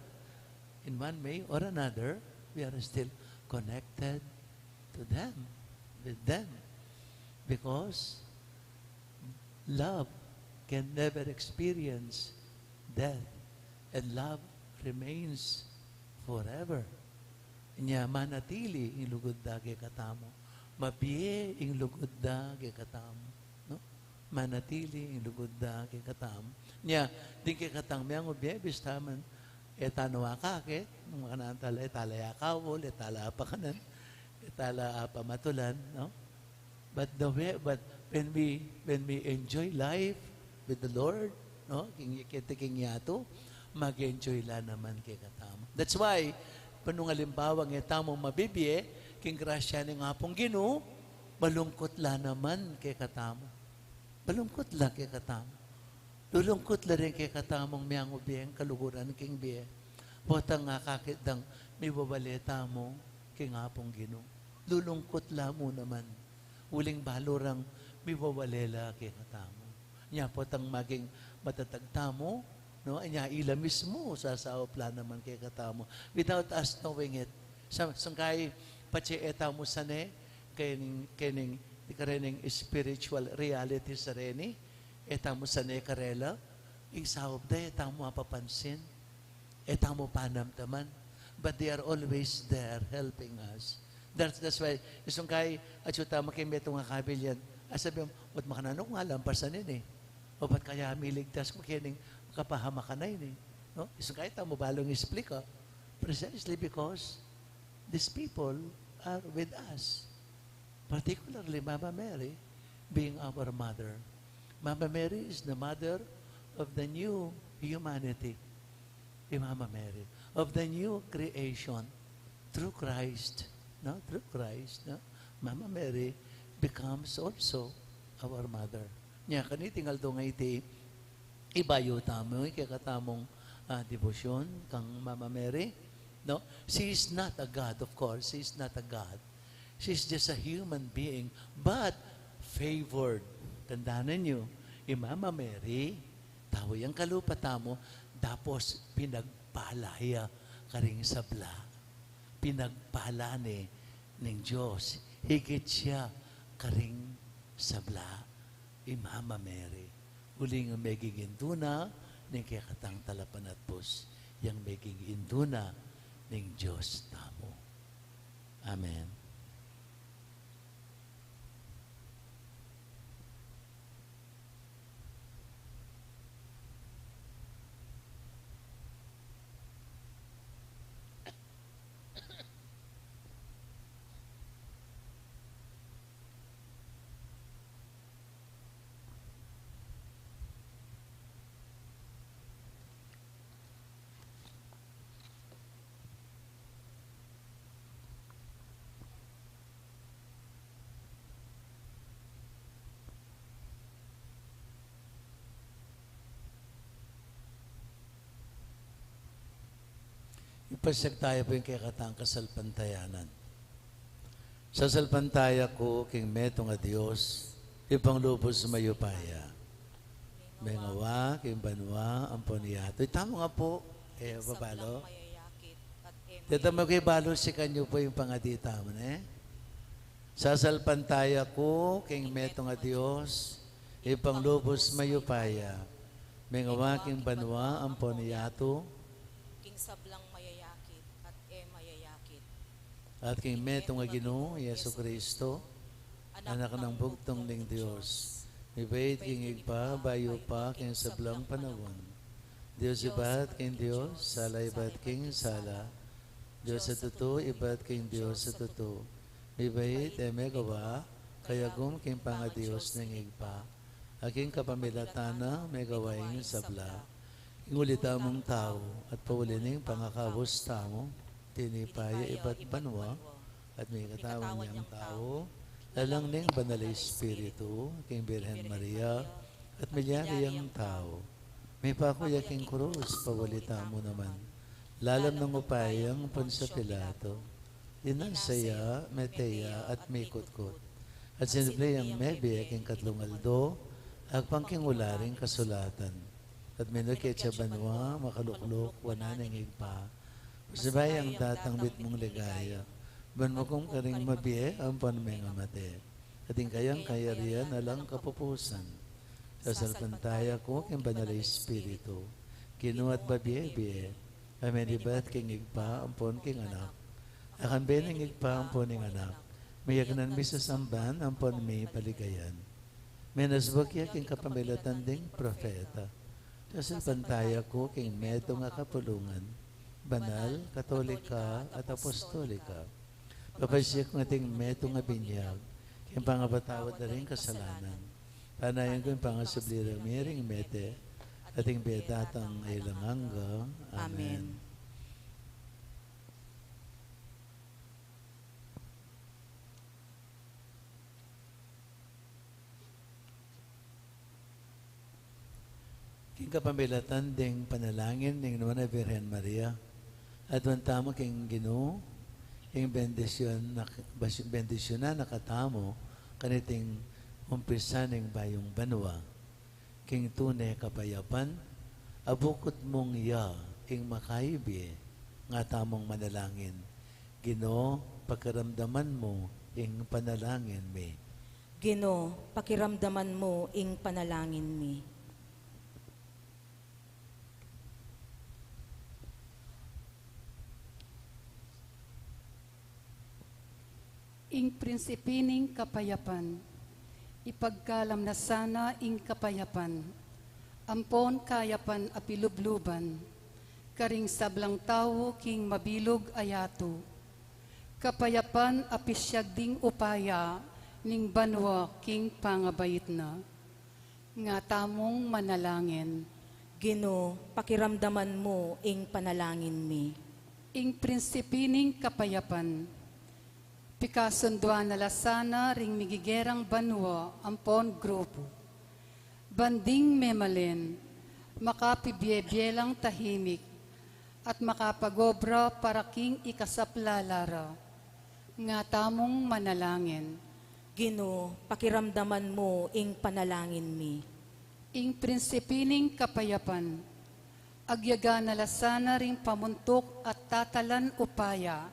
in one way or another, we are still connected to them, with them. Because love can never experience death. And love remains forever. Nya manatili ing lugod da kay katamo. Mabiye ing lugod da kay katamo. No? Manatili ing lugod da kay katamo. Nya, din kay katang miyang ubiye, bistaman, etano akakit, nung makanantala, etala yakawol, etala apakanan, etala apamatulan, no? But when we enjoy life with the Lord, no? King yato, mag-enjoy la naman kay katamo. That's why, panung alimbawang etamo mabibiye, king grasya ni nga pong Ginoo, malungkot la naman kay katamo. Malungkot la kay katamo. Lulungkot la rin kay katamong miyang ubiyeng kaluguran king biye. Potang nga kakitang may babaleta mo kay nga pong Ginoo. Lulungkot la mo naman. Uling balorang may babalela kay katamo. Nya potang maging matatagtamo, no? Nya ila mismo sasaopla naman kay katamo. Without us knowing it. Sangkay patsi eta mo sane, kaning spiritual reality sa reni, eta mo sanay karela, isahop da, eta mo mapapansin, eta mo panamtaman, but they are always there helping us. That's why, isang kay, at yuta makimeto nga kabilyan, sabi mo, ba't makananong nga lampasan yun eh? O ba't kaya miligtas ko kining kapahama ka na yun eh? No? So kahit mo balong explica, precisely because these people are with us. Particularly Mama Mary being our mother. Mama Mary is the mother of the new humanity. Mama Mary. Of the new creation through Christ. No? Through Christ. No? Mama Mary becomes also our mother. Nya kanitingal do nga iti ibayo tamo kakatamong devotion kang Mama Mary. No? She is not a God, of course. She is not a God. She's just a human being, but favored. Tandaan niyo, Mama Mary, tao yung kalupata mo, tapos pinagpalaya karing sabla. Pinagpala ng Diyos. Higit siya karing sabla. Mama Mary. Uling meging induna, ng kakatang talapan at pos, yung meging induna ng Diyos tamo. Amen. Ipasyak tayo po yung kakatang kasalpantayanan. Sa salpantaya ko, king metong a Diyos, ipang lubos mayupaya. Mengawa, king banwa, amponiato. Tama nga po, babalo. Tita magkibalo si kanyo po yung pangadita mo, Sa salpantaya ko, king metong a Diyos, ipang lubos mayupaya. Mengawa, king banwa, amponiato. King sablang mayayakit at mayayakit. At king metong a Ginoo, Yesu Kristo, anak ng bugtong ng Diyos, mibait king igpa, bayo pa, king sablang panawon. Diyos ibat king Diyos, sala ibat king sala. Diyos sa tuto, ibat king Diyos sa tuto. Mibait megawa, kayagum king panga Diyos ng igpa. Aking kapamilatana, megawaing sabla. Ingulita mong tao at paulining pangakabos tamo, tinipaya iba't banwa, at may katawan niyang tao, lalang ning banal Espiritu, king Birhen Maria, at milyariyang tao. May pakuya king krus, pawalita mo naman. Lalam ng upayang punsa Pilato, inansaya, meteya, at may kutkot. At sinublayang mebe, king katlungaldo, agpang ularing kasulatan. At minukit sa banwa, makaluklok, wananang igpa. Pasabay ang datangbit mong ligaya. Ban mo kong karing mabiye, ang panmeng amate. At yung kayang kayariyan, alang kapupusan. Sa salpantaya ko, king banal Espiritu. Kinuat babiye-biye. Amen ibat king igpa, ampon king anak. Akan bening igpa, ampon king anak. Mayagnan mi sa samban, ampon mi paligayan. Menasbagya king kapamilatan ding profeta. Sa salpantaya ko, king medo nga kapulungan, banal, katolika, at apostolika. Papasya ko ating medo nga binyag, king pangabatawad na rin kasalanan. Panayan ko yung pangasablira miring mete, ating bedatang ilanganga. Amen. King kapamilatan ding panalangin ng naman na Birhen Maria at wantamo king Ginoo king bendisyon na nakatamo kaniting umpisa ng bayong banwa king tunay kapayapan abukot mong ya king makaibi nga tamong manalangin Ginoo pakiramdaman mo ing panalangin mi Ginoo, pakiramdaman mo ing panalangin mi. Ing prinsipining kapayapan, ipagkalam na sana ing kapayapan, ampon kayapan apilubluban, karing sablang tao king mabilog ayato. Kapayapan apisyag ding upaya, ning banwa king pangabayit na. Nga tamong manalangin, Ginoo, pakiramdaman mo ing panalangin mi. ing prinsipining kapayapan. Pikasundwa na lasana ring migigerang banwa ampon grupo. Banding memalen, makapibiyebyelang tahimik, at makapagobra para king ikasaplalara. Nga tamong manalangin, Ginoo, pakiramdaman mo ing panalangin mi. ing prinsipining kapayapan. Agyaga na lasana ring pamuntok at tatalan upaya.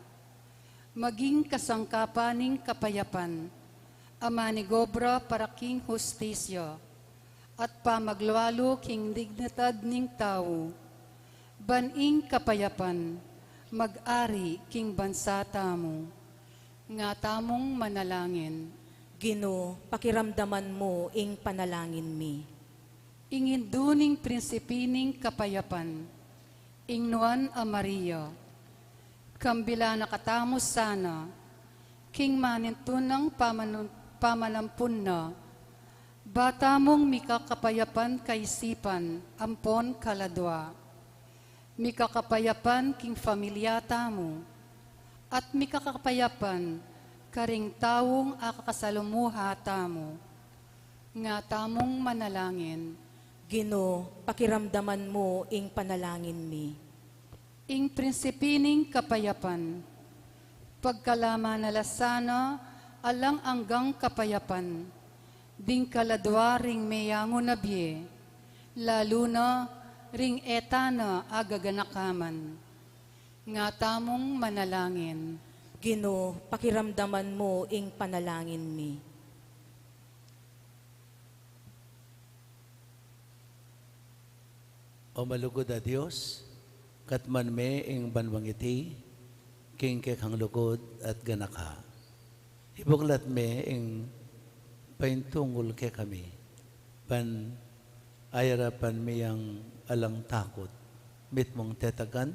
Maging kasangkapaning kapayapan. Amanigobra para king hustisya. At pamaglwalo king dignidad ning tao. Baning kapayapan. Mag-ari king bansa tamo. Nga tamong manalangin. Ginoo, pakiramdaman mo ing panalangin mi. Ingin duning prinsipining kapayapan, ingnuan a Maria, kambila nakatamos sana, king manintunang pamanampun na, bata mong mikakapayapan kaisipan, ampon kaladwa, mikakapayapan king familyata mo, at mikakapayapan karing tawong akakasalumuha tamo, nga tamong manalangin, Ginoo, pakiramdaman mo ing panalangin mi. ing prinsipining kapayapan, pagkalama na lasana, alang anggang kapayapan, ding kaladwa ring meyango na biye, lalo na ring etana agaganakaman, nga tamong manalangin, Ginoo, pakiramdaman mo ing panalangin mi. O malugod a Dios, katman me ing banwang iti, king kekang lugod at ganaka. Ibuklat me ing paintungol ke kami, pan ayarapan me yang alang takot, mit mong tetagan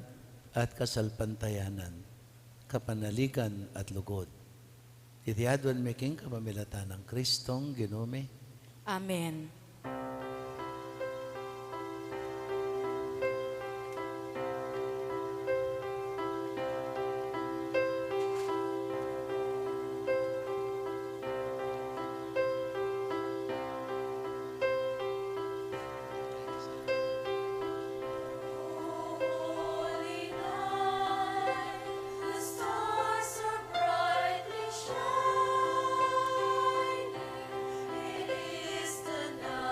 at kasalpantayanan, kapanaligan at lugod. Itiadwan me king kapamilatan ng Kristong Ginome. Amen. It is the night.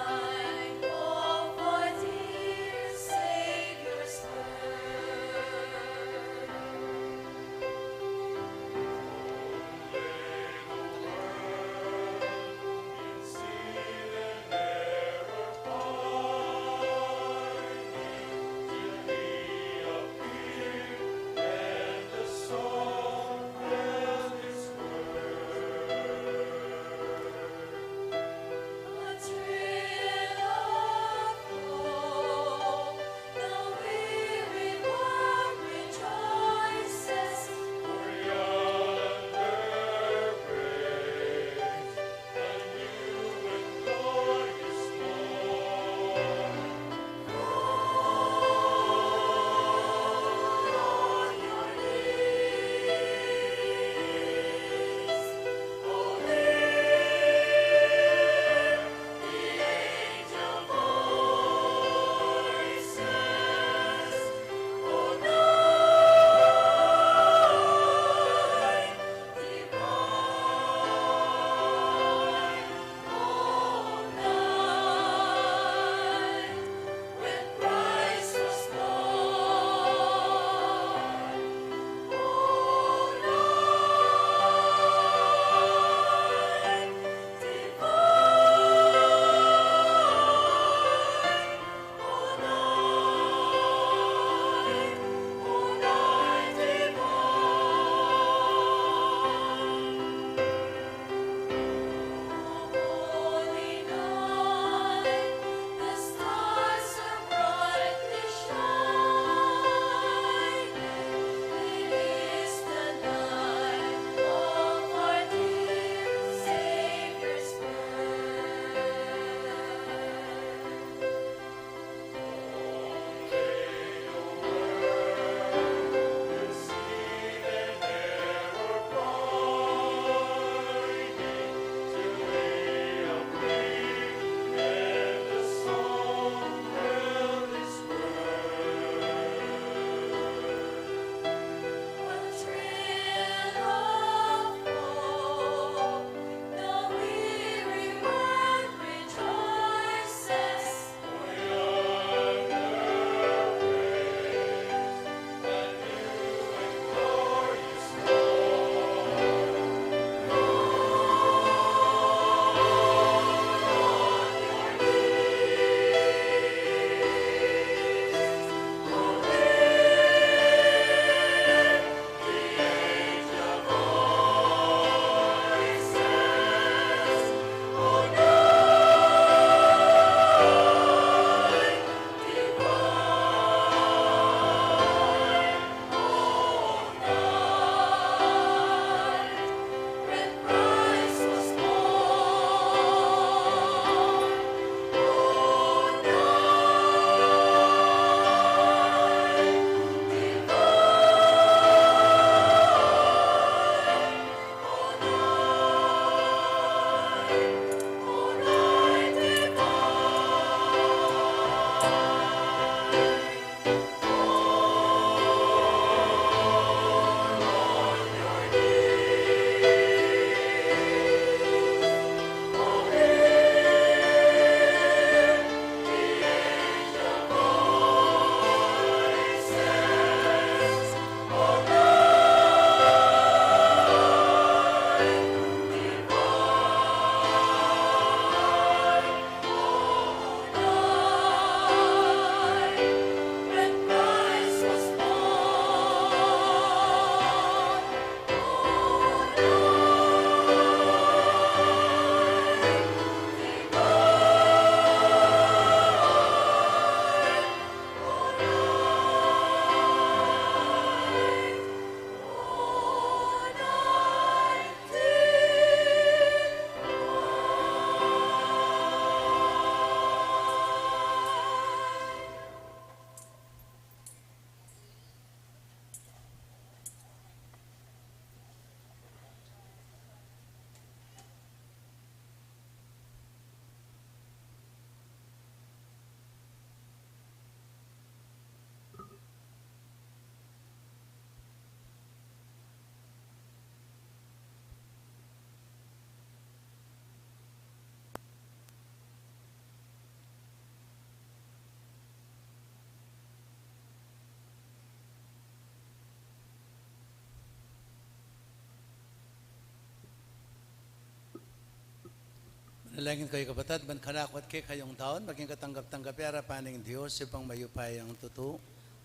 Nalangin kayo kabatat, ban kanakot kay kayong taon, maging katanggap-tanggap yara paning Diyos, ipang mayupayang tuto.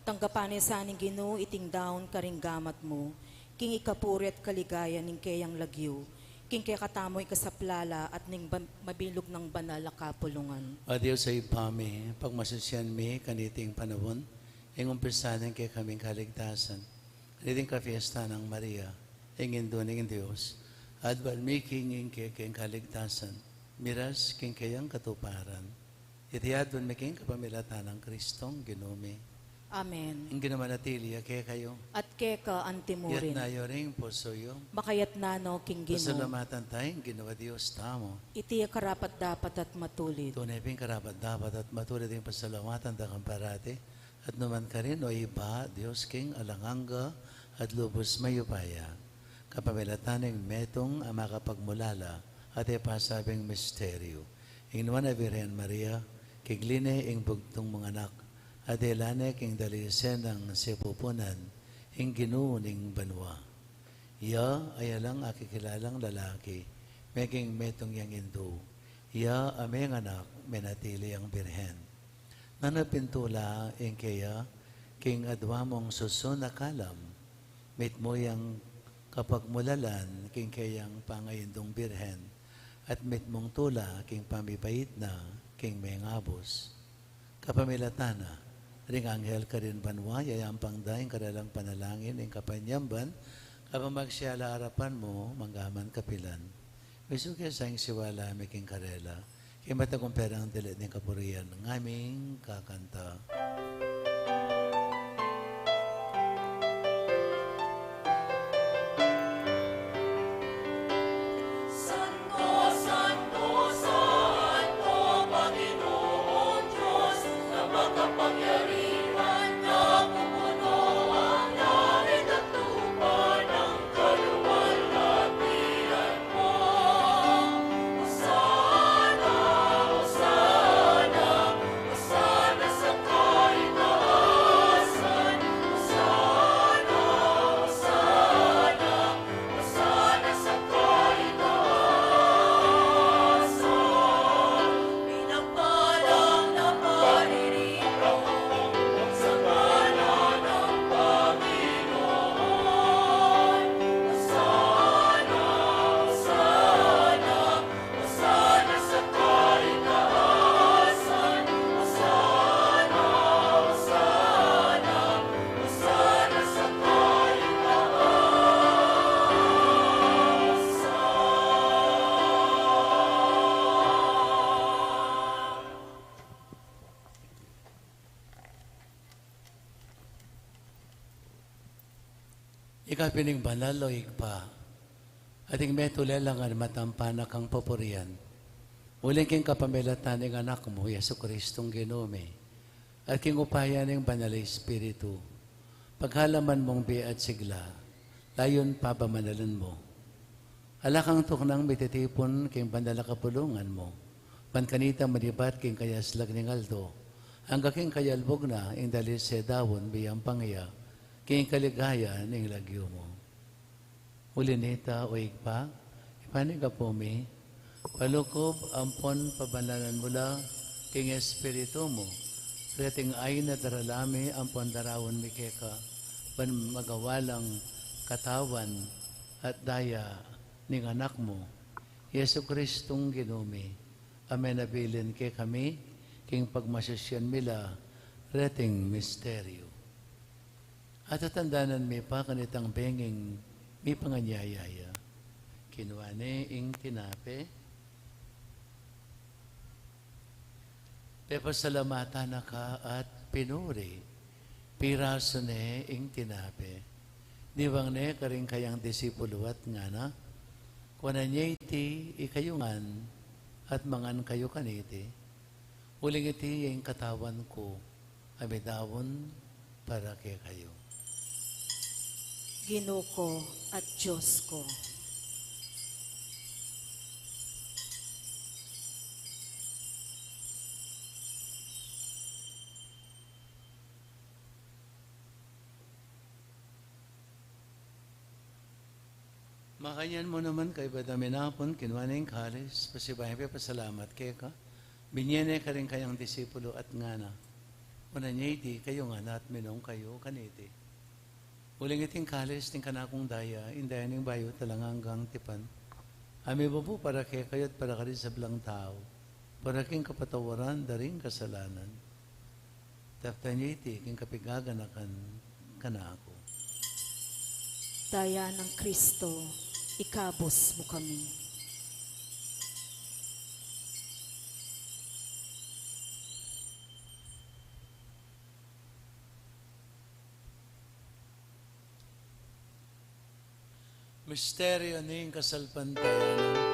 Tanggapanin sa aning Ginoo iting daon karinggamat mo, king ikapurit kaligaya ning kayang lagyo, king kay katamoy kasaplala at ning mabilog ng banal na kapulungan. O Diyos ay ipami, pagmasusyan mi kaniting panahon, ing umpisanin kay kaming kaligtasan. Kaniting kafiesta ng Maria, ing induning Diyos, at balmiking ing kayang kaligtasan, miras king kayang katuparan. Itiyadon mi king kapamilatan ng Kristong Ginumi. Amen. Ang ginamanatili, kaya kayo, At keka yat antimurin, na yo ring puso yo, makayat nano king Ginoo, pasalamatan tayong ginawa Diyos tamo. iti karapat dapat at matulid. Tunay ping karapat dapat at matuloy din pasalamatan da kang parati. At naman ka rin o iba, Diyos king alanganga at lubos mayupaya. Kapamilatan ng metong ang makapagmulala at ipasabing misteryo. Ingnuan na Virgen Maria, kigline ing bugtong mga anak, at ilane king dalisen ng sepupunan, ing ginuuning banwa. Iya ay alang akikilalang lalaki, making metong yang indo. Iya aming anak, menatili ang birhen. Nanapintula ing kaya, king adwa mong susun akalam, mit mo yang kapagmulalan, king kayang pangayindong birhen, at mit mong tula, king pamibait na, king mengabos. Kapamilatana, ring anghel ka rin banwa, yayampang daing kadalang panalangin, ing kapanyamban, kapamagsyala harapan mo, manggaman kapilan. Miso kaya sa siwala, making karela, kaya matagong perang dilit ng kapurian, ng aming kakanta. Ikapining banal o igpa, ating metulelang ang matampanak ang papurian. Uling king kapamilatan ng anak mo, Yesu Kristong Ginome, at king upaya ng banal Espiritu. Paghalaman mong biya at sigla, layon pabamanalan mo. Alakang tuknang mititipon king banal na kapulungan mo, pankanita madibat king kayaslag ng aldo, hanggang king kayalbog na, ing dalis se dawon biyang pangya, king kaligaya ng lagyo mo. Ulinita o igpa, ipanig ka po mi, palukob ampon pabanalan mula king Espiritu mo, kreting ay na daralami ampon darawon mi keka, ban magawalang katawan at daya ng anak mo, Yesu Kristong Ginome, amen nabilin ke kami, king pagmasasyan mila, reting misteryo. At tatandanan mi pa kanitang benging mi panganyayaya. Kinuane ing tinape. Pepasalamatan na ka at pinuri. Piraso ne ing tinape. Niwang ne karing kayang disipuluat nga na. Kuana niya iti ikayungan at mangan kayo kaniti. Uling iti yung katawan ko amidawon para kay kayo. Ginoo ko at Diyos ko. Makanyan mo naman kay Badaminapon, kinwaning kalis, pasibahin pa pasalamat kay ka. Binyene ka rin kayang disipulo at ngana. Una niya iti, kayo ngana at minong kayo kaniti. Uling iting kalis, ting kanakong daya, indayan ng bayo talang hanggang tipan. Ami ba po para kay kayo at para ka rin sa blang tao, para king kapatawaran, daring kasalanan. Tapta niya iti, king kapigaganakan kana ako. Daya ng Kristo, ikabos mo kami. Misteryo ning kasalpantayan.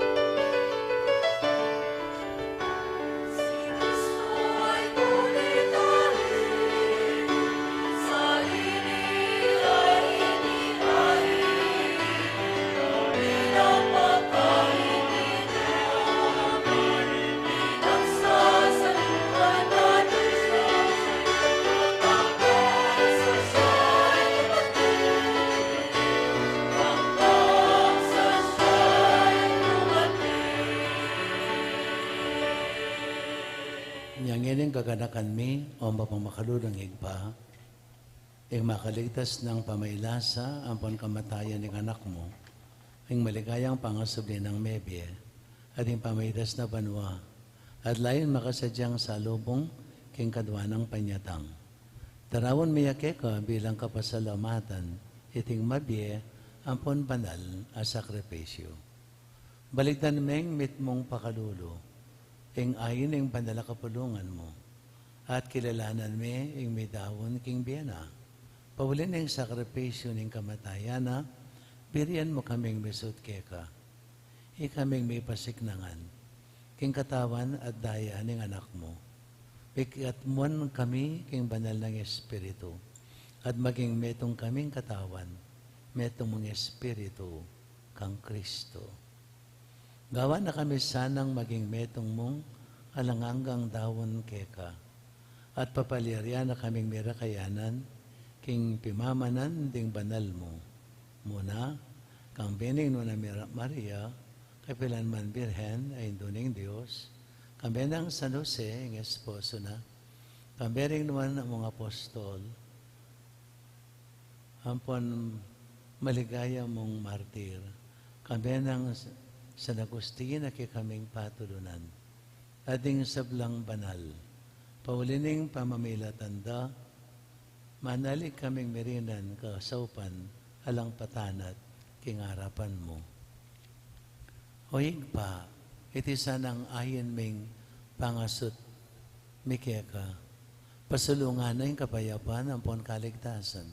Nyangining kaganakan mi, o mapamakalulang higpa, ing makaligtas ng pamailasa, ampon kamatayan ng anak mo, ing maligayang pangasubli ng mebye, at ing pamaidas na banwa, at layon makasadyang salubong, king kadwa ng panyatang. Tarawon miyake ka bilang kapasalamatan, iting mabye, ampon banal, a sakripisyo. Baligtan meng mitmong pakalulo, ing ayin ing banala kapulungan mo, at kilalanan me ing midawon king biyana. Pawulin ing sakripisyo ning kamatayana, birian mo kaming mesut keka. Ikaming may pasiknangan, king katawan at daya ning anak mo. Ikatmuan kami king banal ng Espiritu, at maging metong kaming katawan, metong mong Espiritu, kang Kristo. Gawa na kami sanang maging metong mong alanganggang dawon keka, at papalirya na kaming mirakayanan, king pimamanan ding banal mo. Muna, kang bening no na Maria, kapilan man birhen ay induning Diyos, kambenang San Jose, ang esposo na, kambering naman ang mga apostol, ampon maligaya mong martir, kambenang San Agustin na kaming patulunan, ading sablang banal, paulining pamamilatanda, manalig kaming merinan kasaupan, alang patanat, kingarapan mo. Hoig pa, iti sanang ayin ming pangasot, mikeka, pasulungan na yung kapayapan ang pon kaligtasan,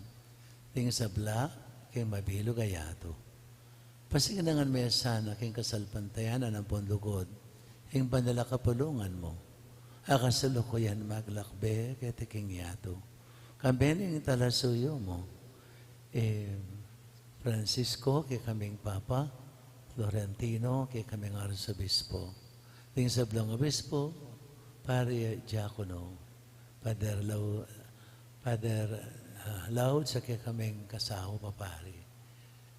ting sabla, kay mabilo gayato. Pasiganangan may sana king kasalpantayanan ng pondugod, ing banala kapulungan mo. Akasalo ko yan maglakbe kay tiking yato. Kambening talasuyo mo, Francisco kay kaming Papa, Florentino kay kaming Arsobispo. Ting sablang obispo, Pari Diacono, Father Laud sa kay kaming kasaho papari.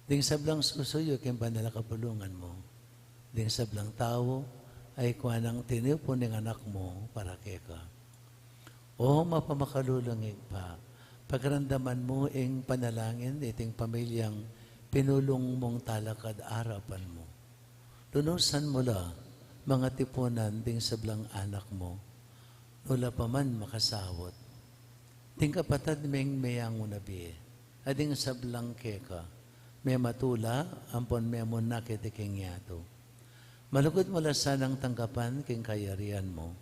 Ding sablang susuyo kay banala kapulungan mo. Ding sablang tao ay kuanang tinipon ng anak mo para keka. O mapamakalulangig pa, pagrandaman mo ing panalangin iting pamilyang pinulong mong talakad arapan mo. Lunusan mo la mga tipunan ding sablang anak mo. Nula pa man makasawot. Ting kapatad ming mayang unabi, ading sablang keka. May matula, ampon may amon nakitiking yato. Malugod mo sanang tanggapan king kayarian mo.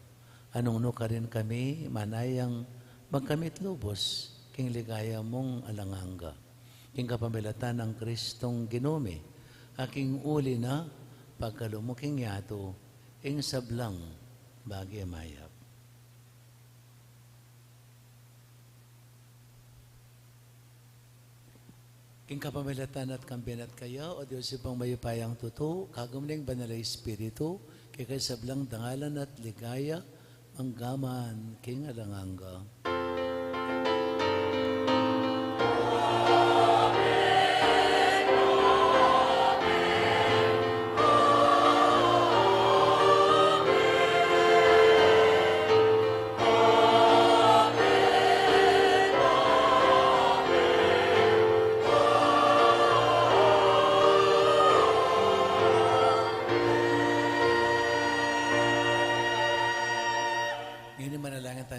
Anong no ka rin kami, manayang magkamit lubos, king ligaya mong alanganga. King kapamilatan ng Kristong ginumi, aking uli na pagkalumuking yato, ing sablang bagi amayap. King kapamilatan at kambian at kayo, o Diyos ipang mayupayang tuto, kagumling banal na Espiritu, kay sablang dangalan at ligaya, ang gaman, king alanganga. Amen, Amen.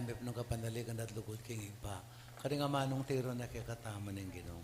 mip nung kapanaligan at lugod king igba. Kadi nga manong tiro na kikatama ng Ginoo.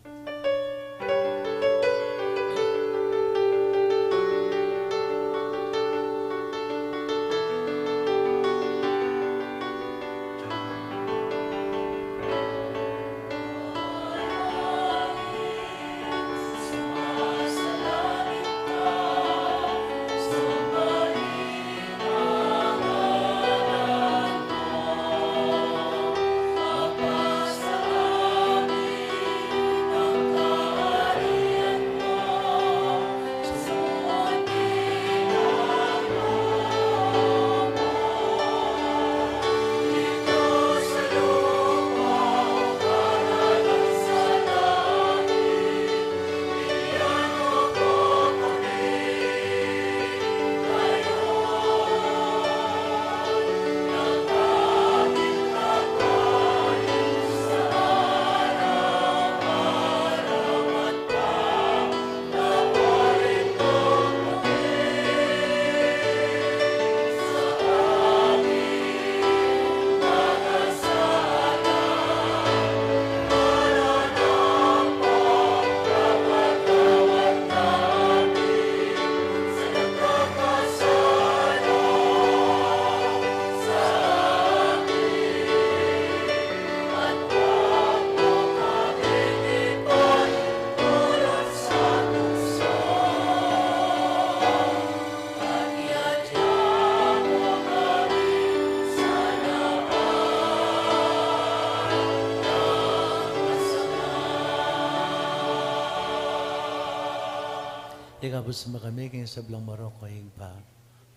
Ikabos mo kami king sablang maroko ing pa.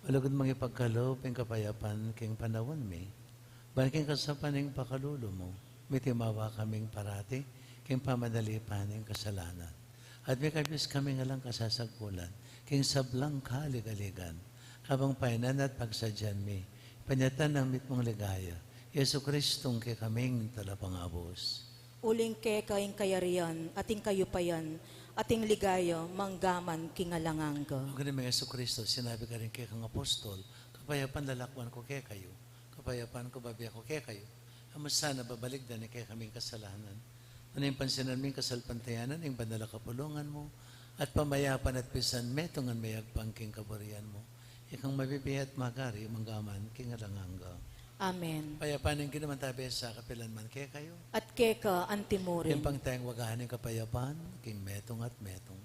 Malugod mga ipagkalob ing kapayapan king panawon mi. Baniking kasapan ing pakalulo mo. Mitimawa kaming parati king pamadalipan ing kasalanan. At may kabis kami nga lang kasasagpulan king sablang kaligaligan. Habang painan at pagsadyan mi. Panyatan ng mitmong ligaya. Yesu Kristong kay kaming talapangabos. Uling ke kaing kayarian, ating kayupayan, ating ligaya, manggaman kingalanganga. Ang ganun mga Yesu Kristo, sinabi ka rin kay kang apostol, kapayapan lalakwan ko kay kayo, kapayapan ko babiya ko kay kayo. Amos sana babalik na ni kay kaming kasalanan. Ano yung pansinan ming kasalpantayanan, yung bandala kapulungan mo, at pamayapan at pisan metongan mayagpang king kaburian mo. Ikang mabibiya at magari, manggaman kingalanganga. Amen. Payapan yung ginaman tabi sa kapilan man kay kayo. At keka antimurin. Yung pang tayong wagahan ng kapayapan, king metong at metong.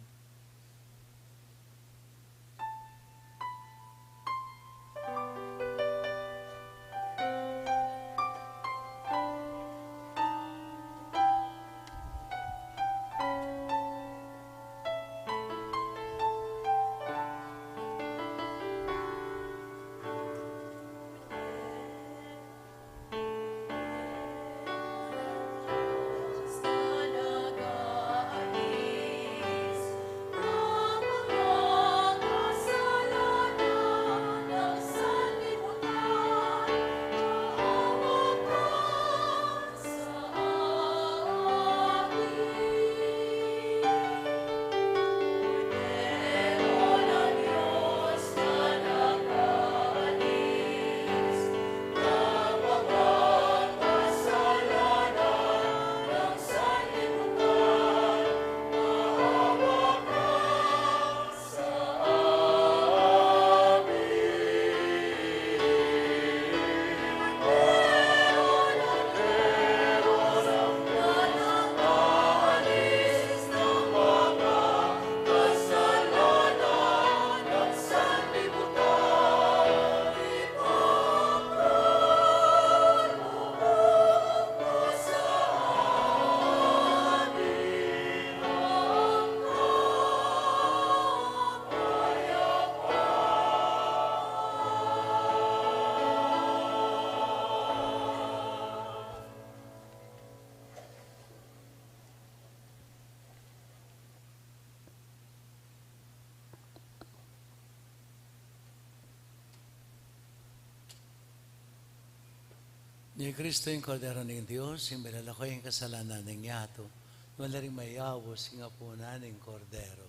Ni Kristo yung kordero ng Diyos, yung binalako yung kasalanan ng yato, wala rin mayawos yung apunan ng kordero.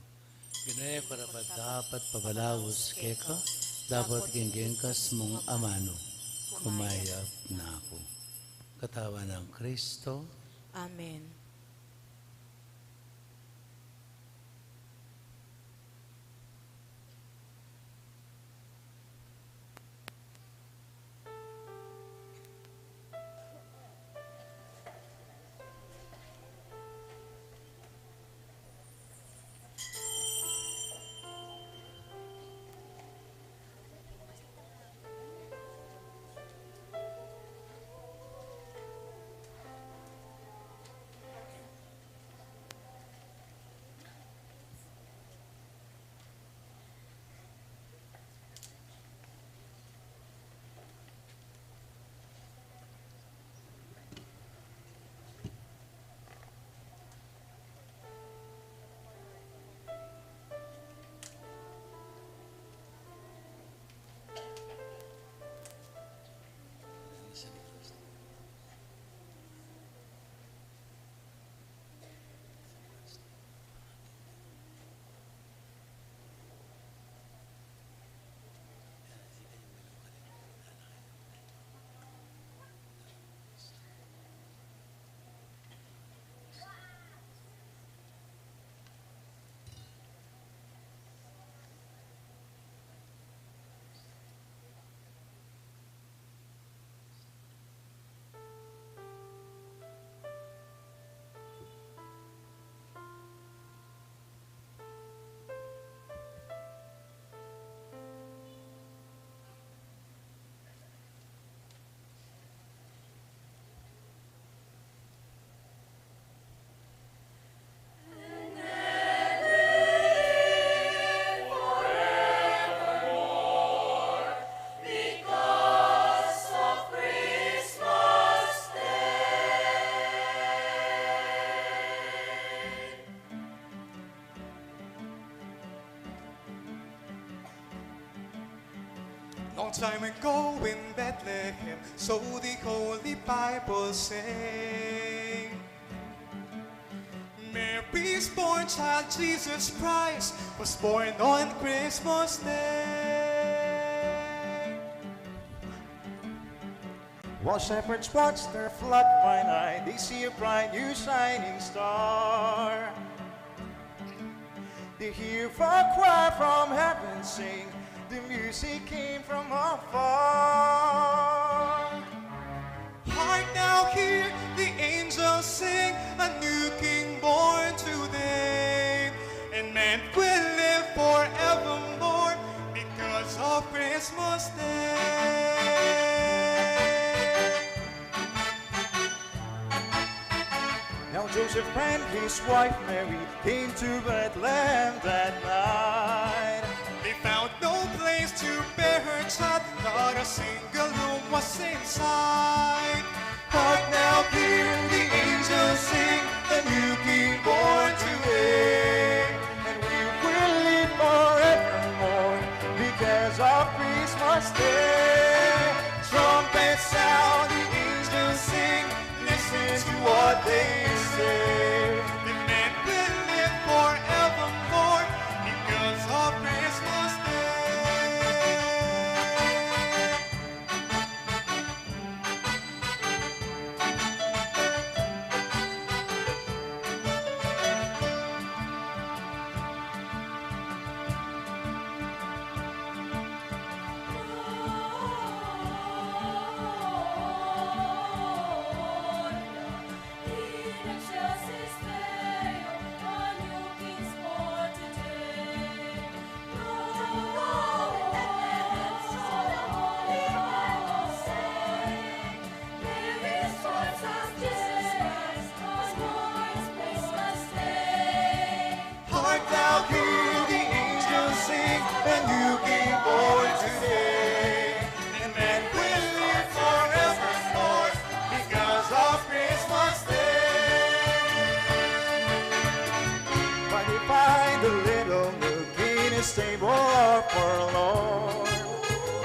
Ginaya ko rapat dapat pabalawos keka, dapat ginggengkas mong amano, kumayap na ako. katawan ng Kristo. Amen. Long time ago in Bethlehem, so the Holy Bible say, Mary's born child, Jesus Christ, was born on Christmas Day. While shepherds watch their flock by night, they see a bright new shining star. They hear a choir from heaven sing, the music came from afar. Hark now, hear the angels sing, a new king born today. And man will live forevermore because of Christmas Day. Now Joseph and his wife Mary came to Bethlehem that night. They found no place to bear her child, not a single room was inside. Hark now, hear the angels sing, a new king born today. And we will live forevermore because of Christmas Day. Trumpets sound, the angels sing, listen to what they say. The man will live forevermore because of Christmas Day. Hark thou, hear the angels sing, a new king born today. And man will live forevermore because of Christmas Day. But they find a little nook in a stable or forlorn,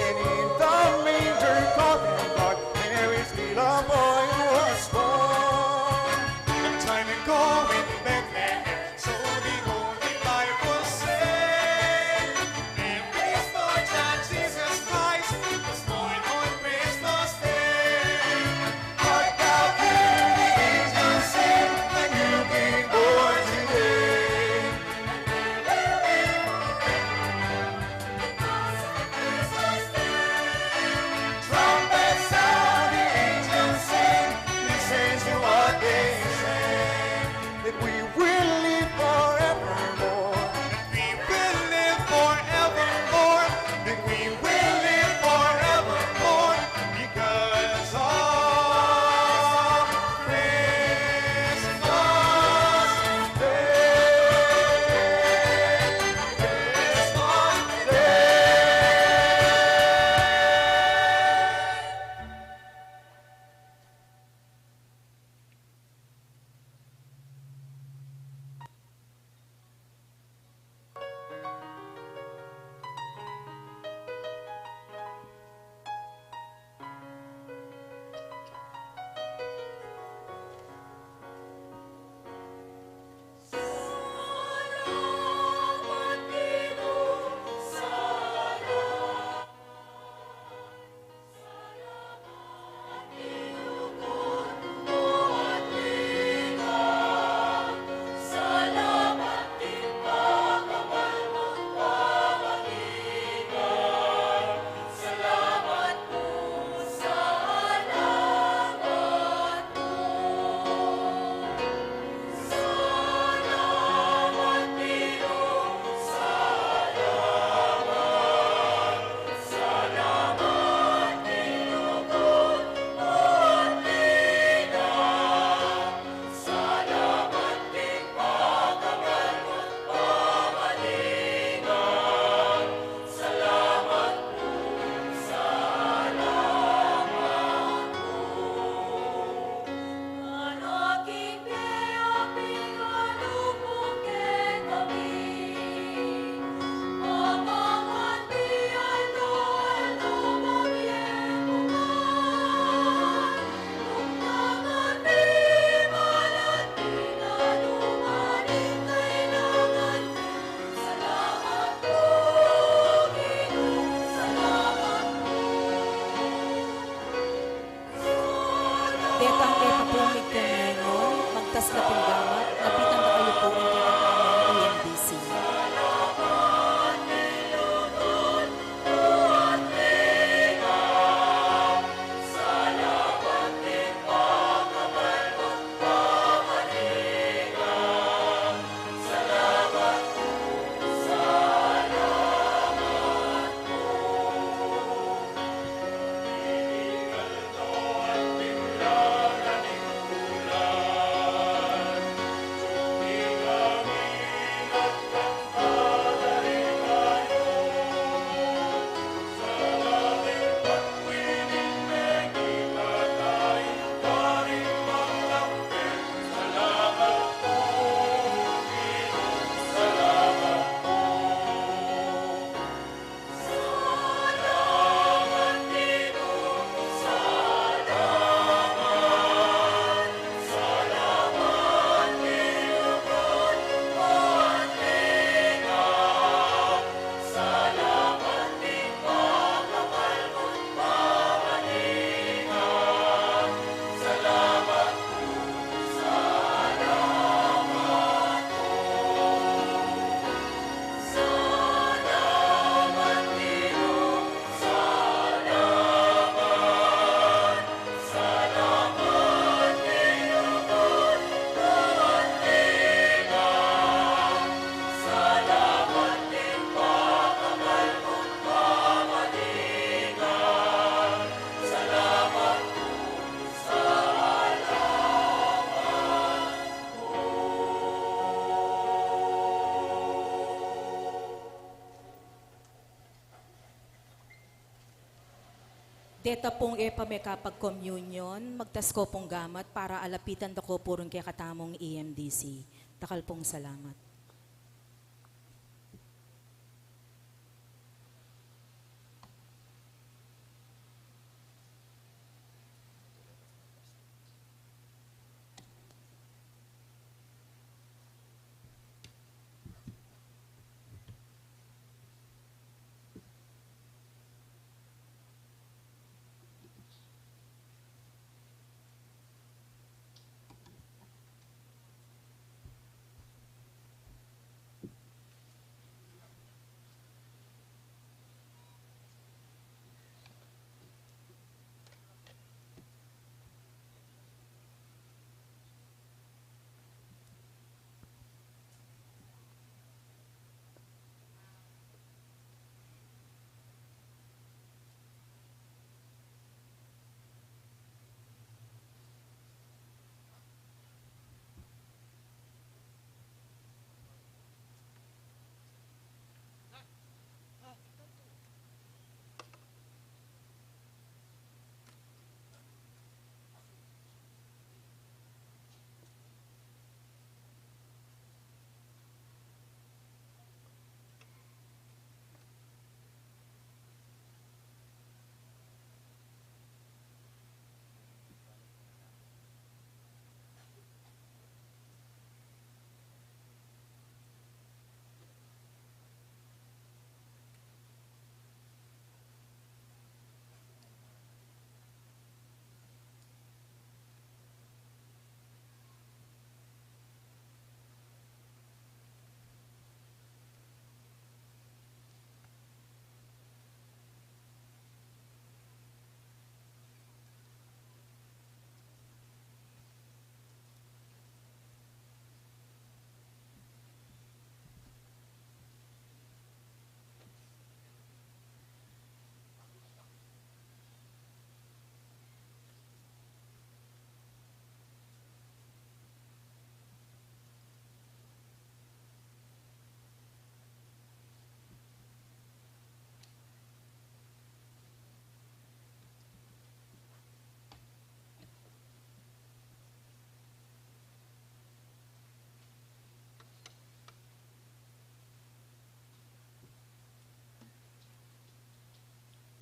and in the manger called and dark, Mary's little boy was born. Long time ago in Bethlehem, so the Holy Bible say, Mary's born child, Jesus Christ, was born on Christmas Day. Hark Deta pong epamekapag-communion, magtasko pong gamat para alapitan dako purong kay katamong EMDC. Takal pong salamat.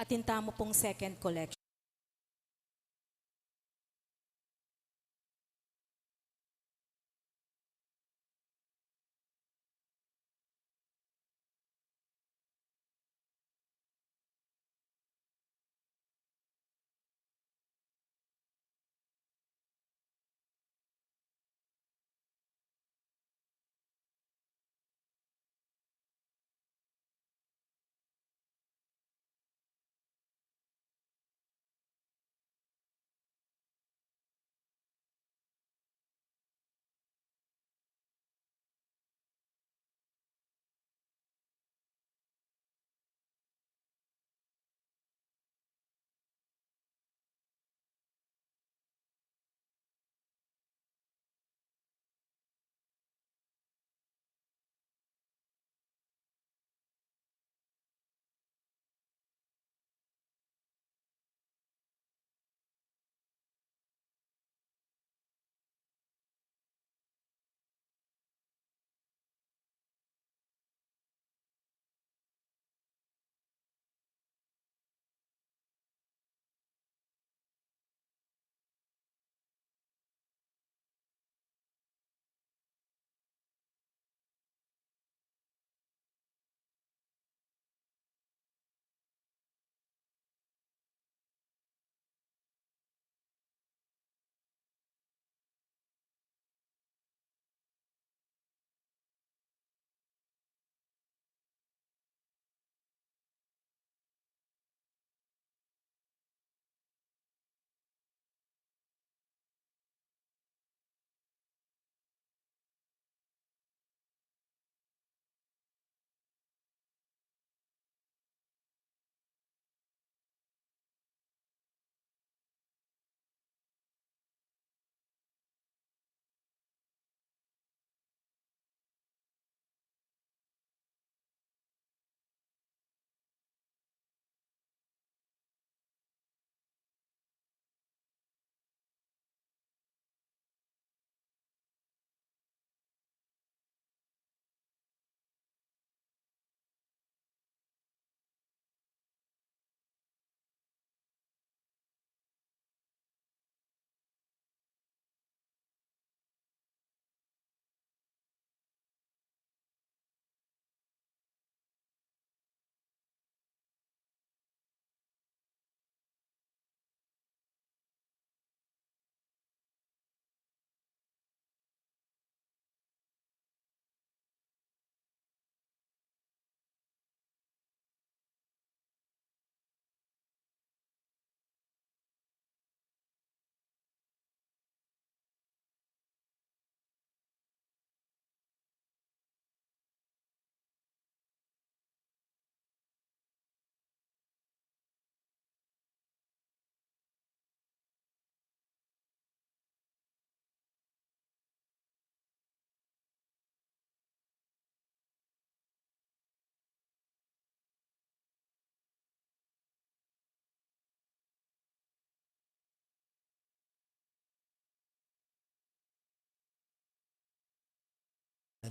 Atinta mo pong second collection.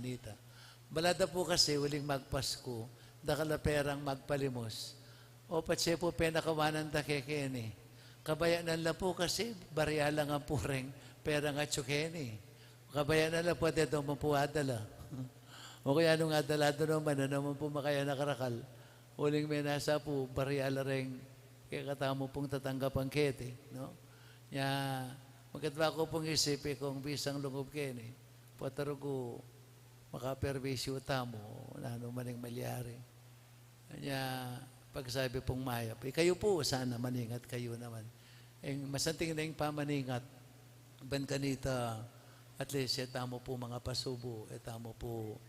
manita. Balada po kasi, uling magpasko, dakalaperang magpalimos. O patse po penakawanan da kekeni. Kabayanan lang po kasi, barya lang ang pureng, pera nga tsukeni. Kabayanan lang po, dito mo po adala. O kaya nung adala doon naman, na naman po makaya nakarakal. Uling may nasa po, barya lang kaya katamo pong tatanggap ang kete. No? Ya, magkatwa ko pong isipi kung bisang lungob keni. Pataro ko, makapervisyo tamo, na ano maning malyari. Kanya, pagsabi pong mayap, kayo po, sana maningat kayo naman. Masanting na yung pamaningat, ban kanita, at least, tamo po mga pasubo, tamo po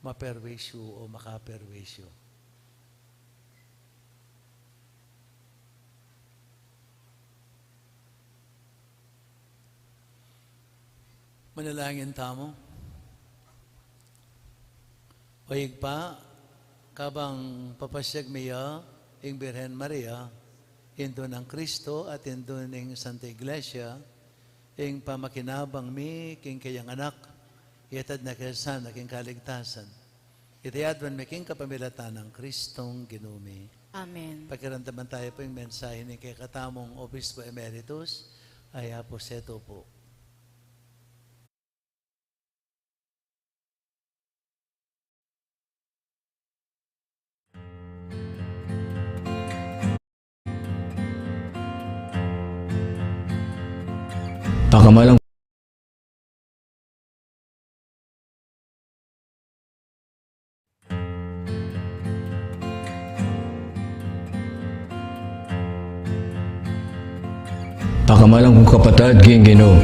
mapervisyo o makapervisyo. Manalangin tamo. Oyig pa, kabang papasyag miya, ing Birhen Maria, indo ng Kristo at indo ng Santa Iglesia, ing pamakinabang mi, king kayang anak, iatad na kayasan, king kaligtasan. Itayadwan mi king kapamilatan ng Kristong ginumi. Amen. Pakiramdaman tayo po yung mensahe ni kay katamong Obispo Emeritus, ay Aposeto po. Pakamalang kong kapatid, Ginggino.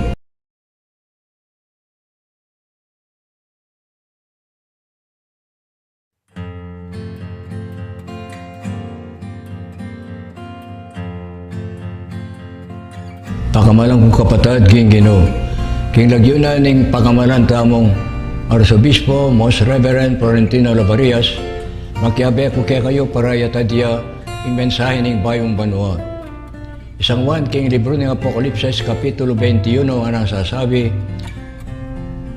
Pakamalang kong kapatid, Ginggino. King lagyunan ning pakamalan tamong Arsobispo, Most Reverend Florentino Lavarias, makiabe ko kaya kayo para yatadya yung mensahe ning bayong banwa. Isang wan king libro ng Apokalipsis, Kapitulo 21, ang nasasabi,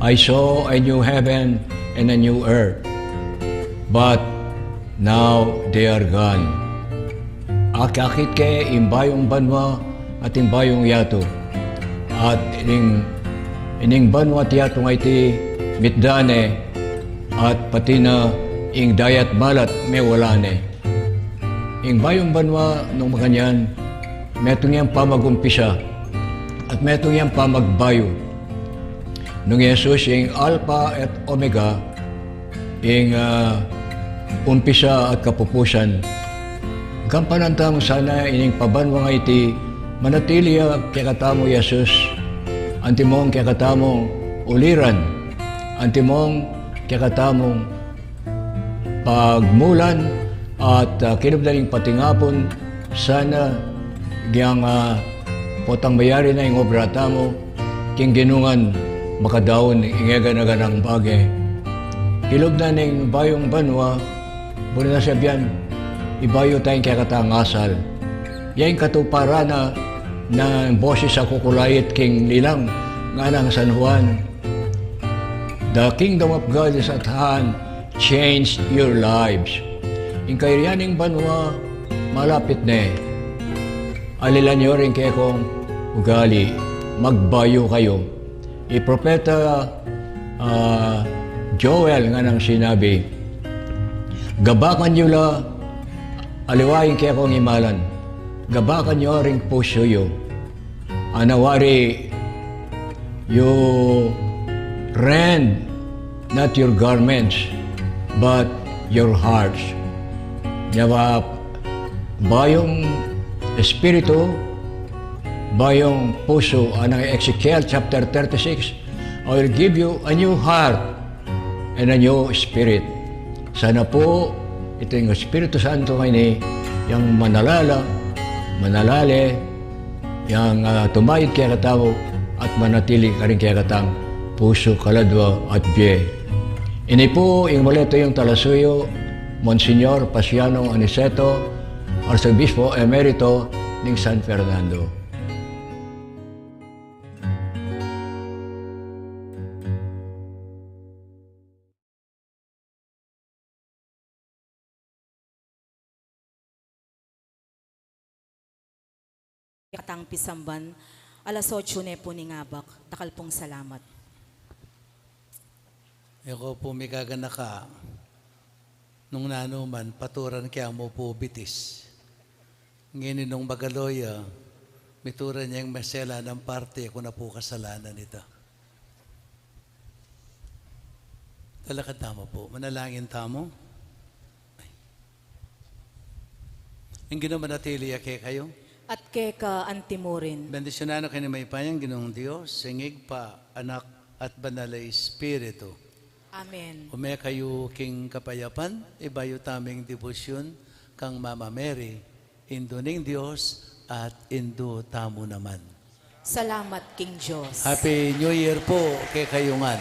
I saw a new heaven and a new earth, but now they are gone. Akakit ke imbayong banwa at imbayong yato. At ining banwa at yato nga iti mitdane at pati na ing dayat balat may walane. Ing bayong banwa nung makanyan, metong yan pamagumpisa at metong yan pamagbayo. Nung Jesus, yung Alpha at Omega, yung umpisa at kapupusan, kampanantang sana ining pabanwa nga iti manatili kaya katamo Jesus, antimong kaya katamong uliran, antimong kaya katamong pagmulan at kinabdaling patingapon sana giyang potang bayari na yung obra tamo king ginungan makadaon ingega ng bagay. Kilob na ng bayong banwa, muna na siya biyan, ibayo tayong kaya katang asal. Yan katupara na boses sa kukulayit king nilang nga ng San Juan. The kingdom of God is at hand, change your lives. Yung kairiyaning banwa, malapit na eh. Alilan nyo rin kaya kong ugali, magbayo kayo. Propeta Joel nga nang sinabi, gabakan nyo la, aliwain kaya kong imalan, gabakan nyo rin puso yo. Anawari, you rend not your garments, but your hearts. Nawa, bayong espiritu, bayong puso, anang Ezekiel chapter 36, I will give you a new heart and a new spirit. Sana po, ito yung Espiritu Santo ngayon yung manalali, yung tumayid kaya katao at manatili ka rin kaya katang puso, kaladwa at biye. Ini po yung moleto yung talasuyo, Monsignor Pasiano Aniceto, Arsobispo Emerito ng San Fernando. katang pisamban, alas 8 ne po ni ngabak, takal pong salamat. Ako po may kaganaka, nung nanuman, paturan kaya mo po bitis. Ngayon nung bagaloya, mituran niya yung masela ng parte, ako na po kasalanan ito. Talaga tama po. Manalangin tamo. Ang ginamanatili ake kayo. At keka antimurin, Bendisyonano kayo ni may payang ginong Diyos, singig pa, anak at banal na Espiritu. Amen. Ume kayo king kapayapan, ibayo taming debosyon kang Mama Mary, indo ning Diyos at indo tamo naman. Salamat King Diyos. Happy New Year po kay kayungan.